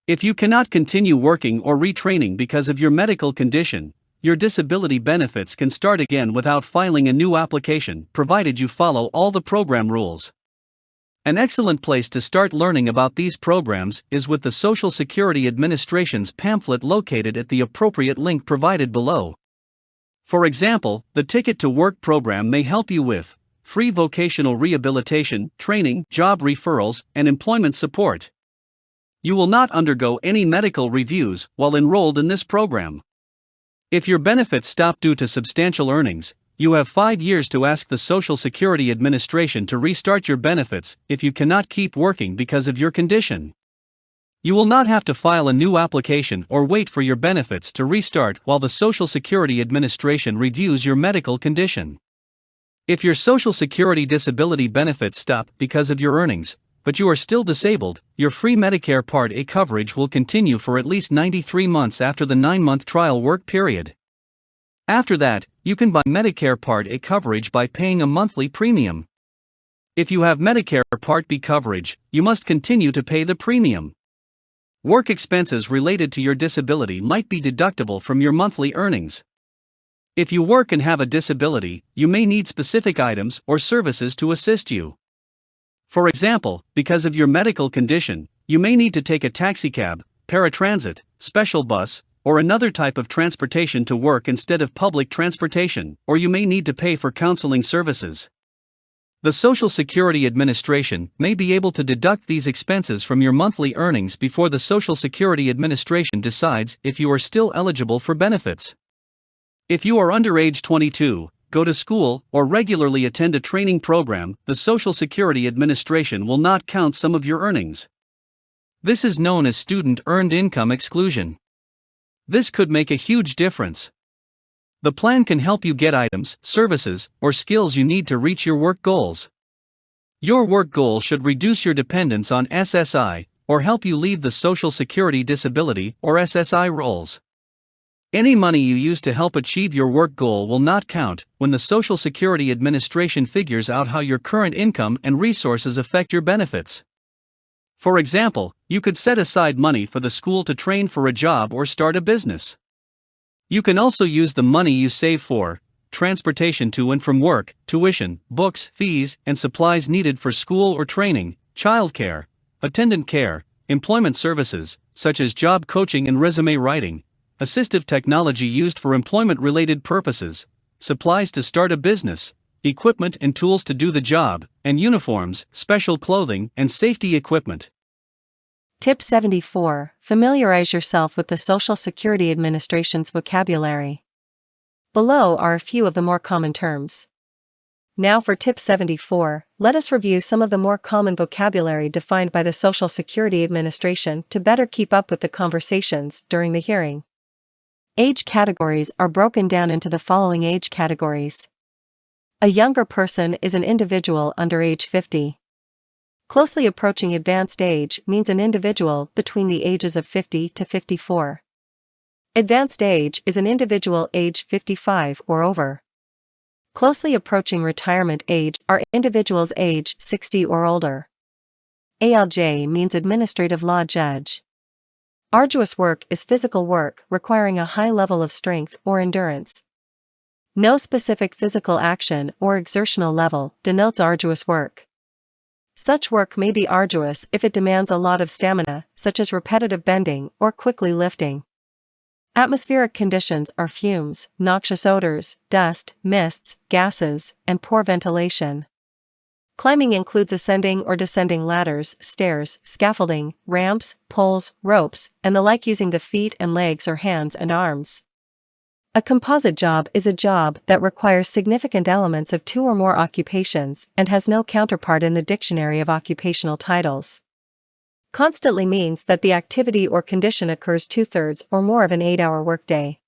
If you cannot continue working or retraining because of your medical condition, your disability benefits can start again without filing a new application, provided you follow all the program rules. An excellent place to start learning about these programs is with the Social Security Administration's pamphlet located at the appropriate link provided below. For example, the Ticket to Work program may help you with free vocational rehabilitation, training, job referrals, and employment support. You will not undergo any medical reviews while enrolled in this program. If your benefits stop due to substantial earnings, you have 5 years to ask the Social Security Administration to restart your benefits if you cannot keep working because of your condition. You will not have to file a new application or wait for your benefits to restart while the Social Security Administration reviews your medical condition. If your Social Security disability benefits stop because of your earnings, but you are still disabled, your free Medicare Part A coverage will continue for at least 93 months after the 9-month trial work period. After that, you can buy Medicare Part A coverage by paying a monthly premium. If you have Medicare Part B coverage, you must continue to pay the premium. Work expenses related to your disability might be deductible from your monthly earnings. If you work and have a disability, you may need specific items or services to assist you. For example, because of your medical condition, you may need to take a taxicab, paratransit, special bus, or another type of transportation to work instead of public transportation, or you may need to pay for counseling services. The Social Security Administration may be able to deduct these expenses from your monthly earnings before the Social Security Administration decides if you are still eligible for benefits. If you are under age 22, go to school, or regularly attend a training program, the Social Security Administration will not count some of your earnings. This is known as student earned income exclusion. This could make a huge difference. The plan can help you get items, services, or skills you need to reach your work goals. Your work goal should reduce your dependence on SSI, or help you leave the Social Security disability or SSI roles. Any money you use to help achieve your work goal will not count when the Social Security Administration figures out how your current income and resources affect your benefits. For example, you could set aside money for the school to train for a job or start a business. You can also use the money you save for transportation to and from work, tuition, books, fees, and supplies needed for school or training, childcare, attendant care, employment services, such as job coaching and resume writing, assistive technology used for employment-related purposes, supplies to start a business, equipment and tools to do the job, and uniforms, special clothing, and safety equipment. Tip 74. Familiarize yourself with the Social Security Administration's vocabulary. Below are a few of the more common terms. Now for Tip 74, let us review some of the more common vocabulary defined by the Social Security Administration to better keep up with the conversations during the hearing. Age categories are broken down into the following age categories. A younger person is an individual under age 50. Closely approaching advanced age means an individual between the ages of 50 to 54. Advanced age is an individual age 55 or over. Closely approaching retirement age are individuals age 60 or older. ALJ means administrative law judge. Arduous work is physical work requiring a high level of strength or endurance. No specific physical action or exertional level denotes arduous work. Such work may be arduous if it demands a lot of stamina, such as repetitive bending or quickly lifting. Atmospheric conditions are fumes, noxious odors, dust, mists, gases, and poor ventilation. Climbing includes ascending or descending ladders, stairs, scaffolding, ramps, poles, ropes, and the like using the feet and legs or hands and arms. A composite job is a job that requires significant elements of two or more occupations and has no counterpart in the dictionary of occupational titles. Constantly means that the activity or condition occurs 2/3 or more of an 8-hour workday.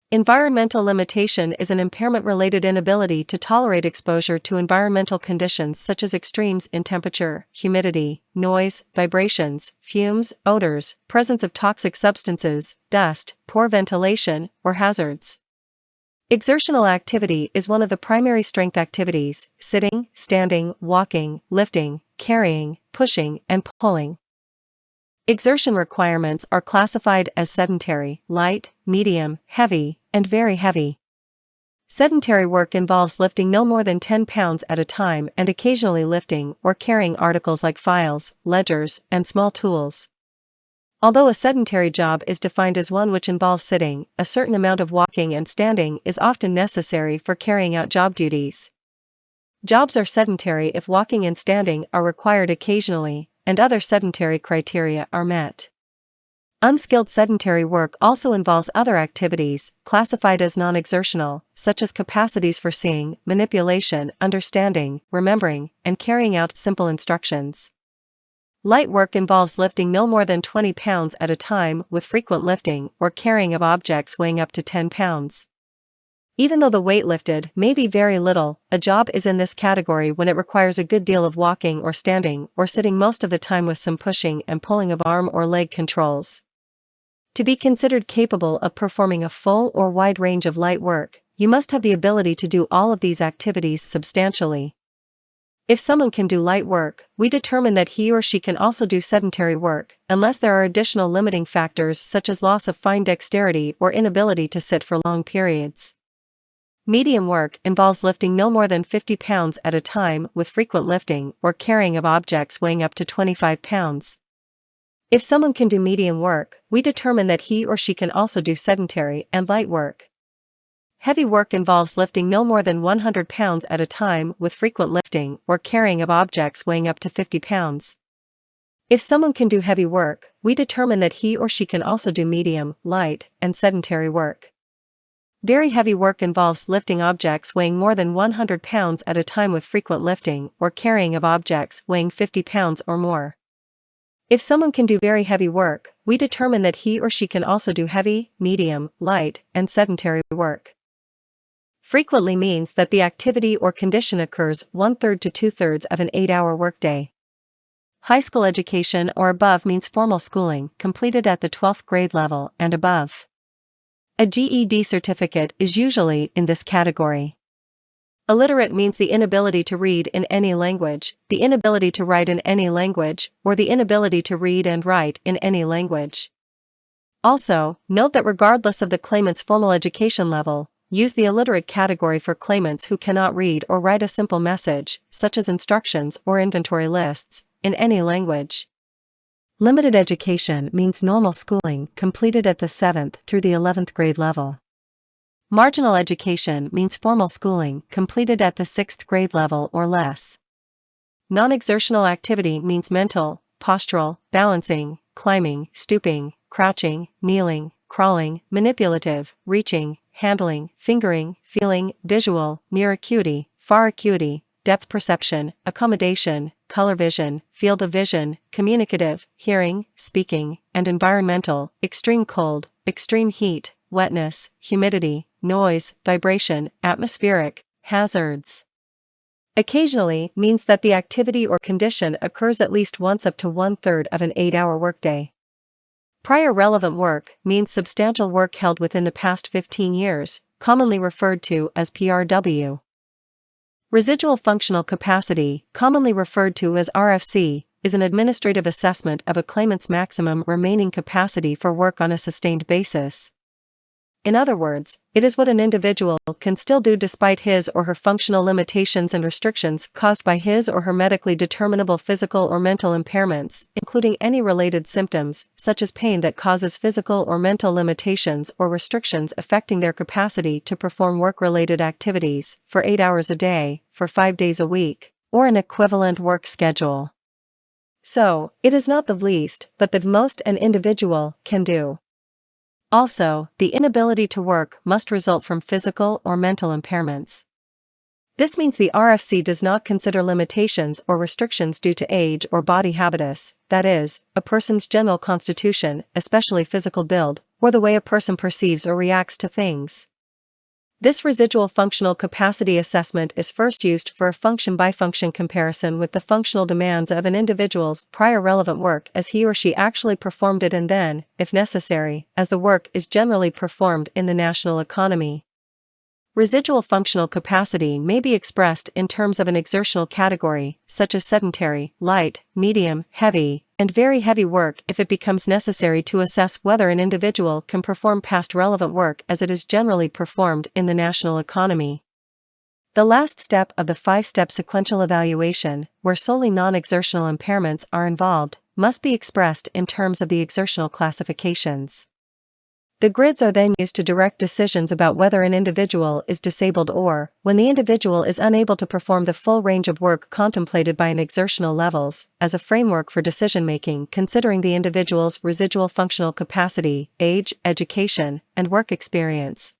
Environmental limitation is an impairment-related inability to tolerate exposure to environmental conditions such as extremes in temperature, humidity, noise, vibrations, fumes, odors, presence of toxic substances, dust, poor ventilation, or hazards. Exertional activity is one of the primary strength activities: sitting, standing, walking, lifting, carrying, pushing, and pulling. Exertion requirements are classified as sedentary, light, medium, heavy, and very heavy. Sedentary work involves lifting no more than 10 pounds at a time and occasionally lifting or carrying articles like files, ledgers, and small tools. Although a sedentary job is defined as one which involves sitting, a certain amount of walking and standing is often necessary for carrying out job duties. Jobs are sedentary if walking and standing are required occasionally, and other sedentary criteria are met. Unskilled sedentary work also involves other activities, classified as non-exertional, such as capacities for seeing, manipulation, understanding, remembering, and carrying out simple instructions. Light work involves lifting no more than 20 pounds at a time with frequent lifting or carrying of objects weighing up to 10 pounds. Even though the weight lifted may be very little, a job is in this category when it requires a good deal of walking or standing or sitting most of the time with some pushing and pulling of arm or leg controls. To be considered capable of performing a full or wide range of light work, you must have the ability to do all of these activities substantially. If someone can do light work, we determine that he or she can also do sedentary work, unless there are additional limiting factors such as loss of fine dexterity or inability to sit for long periods. Medium work involves lifting no more than 50 pounds at a time with frequent lifting or carrying of objects weighing up to 25 pounds. If someone can do medium work, we determine that he or she can also do sedentary and light work. Heavy work involves lifting no more than 100 pounds at a time with frequent lifting or carrying of objects weighing up to 50 pounds. If someone can do heavy work, we determine that he or she can also do medium, light, and sedentary work. Very heavy work involves lifting objects weighing more than 100 pounds at a time with frequent lifting or carrying of objects weighing 50 pounds or more. If someone can do very heavy work, we determine that he or she can also do heavy, medium, light, and sedentary work. Frequently means that the activity or condition occurs 1/3 to 2/3 of an 8-hour workday. High school education or above means formal schooling completed at the 12th grade level and above. A GED certificate is usually in this category. Illiterate means the inability to read in any language, the inability to write in any language, or the inability to read and write in any language. Also, note that regardless of the claimant's formal education level, use the illiterate category for claimants who cannot read or write a simple message, such as instructions or inventory lists, in any language. Limited education means normal schooling completed at the 7th through the 11th grade level. Marginal education means formal schooling completed at the 6th grade level or less. Non-exertional activity means mental, postural, balancing, climbing, stooping, crouching, kneeling, crawling, manipulative, reaching, handling, fingering, feeling, visual, near acuity, far acuity, depth perception, accommodation, color vision, field of vision, communicative, hearing, speaking, and environmental, extreme cold, extreme heat, wetness, humidity, noise, vibration, atmospheric, hazards. Occasionally means that the activity or condition occurs at least once up to 1/3 of an 8-hour workday. Prior relevant work means substantial work held within the past 15 years, commonly referred to as PRW. Residual Functional Capacity, commonly referred to as RFC, is an administrative assessment of a claimant's maximum remaining capacity for work on a sustained basis. In other words, it is what an individual can still do despite his or her functional limitations and restrictions caused by his or her medically determinable physical or mental impairments, including any related symptoms, such as pain that causes physical or mental limitations or restrictions affecting their capacity to perform work-related activities, for 8 hours a day, for 5 days a week, or an equivalent work schedule. So, it is not the least, but the most an individual can do. Also, the inability to work must result from physical or mental impairments. This means the RFC does not consider limitations or restrictions due to age or body habitus, that is, a person's general constitution, especially physical build, or the way a person perceives or reacts to things. This residual functional capacity assessment is first used for a function-by-function comparison with the functional demands of an individual's prior relevant work as he or she actually performed it and then, if necessary, as the work is generally performed in the national economy. Residual functional capacity may be expressed in terms of an exertional category, such as sedentary, light, medium, heavy, and very heavy work if it becomes necessary to assess whether an individual can perform past relevant work as it is generally performed in the national economy. The last step of the five-step sequential evaluation, where solely non-exertional impairments are involved, must be expressed in terms of the exertional classifications. The grids are then used to direct decisions about whether an individual is disabled or, when the individual is unable to perform the full range of work contemplated by an exertional levels, as a framework for decision-making considering the individual's residual functional capacity, age, education, and work experience.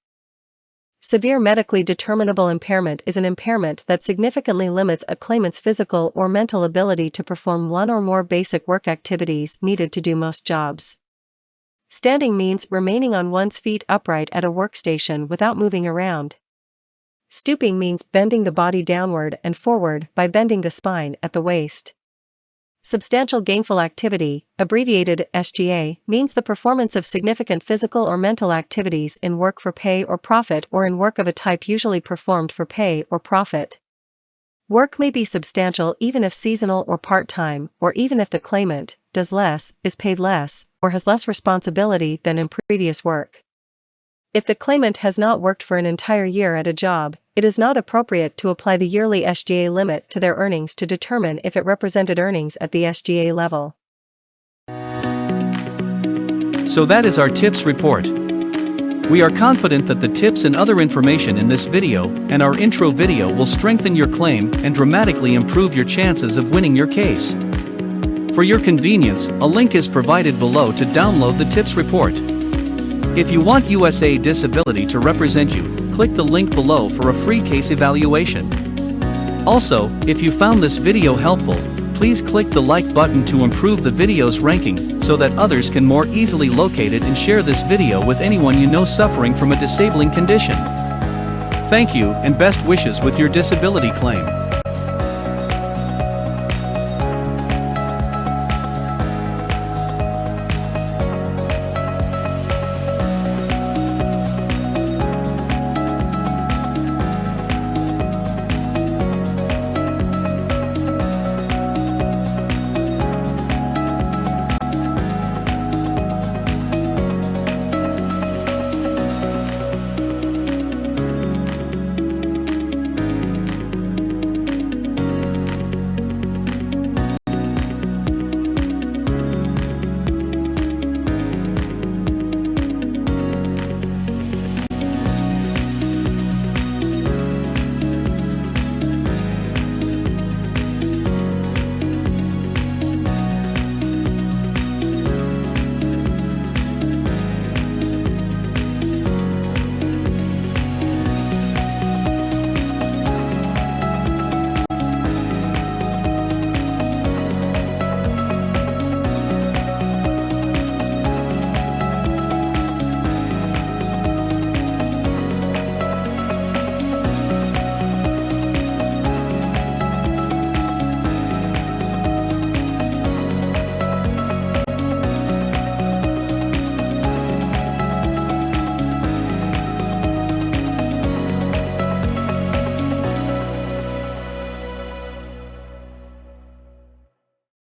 Severe medically determinable impairment is an impairment that significantly limits a claimant's physical or mental ability to perform one or more basic work activities needed to do most jobs. Standing means remaining on one's feet upright at a workstation without moving around. Stooping means bending the body downward and forward by bending the spine at the waist. Substantial gainful activity, abbreviated SGA, means the performance of significant physical or mental activities in work for pay or profit or in work of a type usually performed for pay or profit. Work may be substantial even if seasonal or part-time, or even if the claimant does less, is paid less, or has less responsibility than in previous work. If the claimant has not worked for an entire year at a job, it is not appropriate to apply the yearly SGA limit to their earnings to determine if it represented earnings at the SGA level. So that is our tips report. We are confident that the tips and other information in this video and our intro video will strengthen your claim and dramatically improve your chances of winning your case. For your convenience, a link is provided below to download the tips report. If you want USA Disability to represent you, click the link below for a free case evaluation. Also, if you found this video helpful, please click the like button to improve the video's ranking so that others can more easily locate it and share this video with anyone you know suffering from a disabling condition. Thank you and best wishes with your disability claim.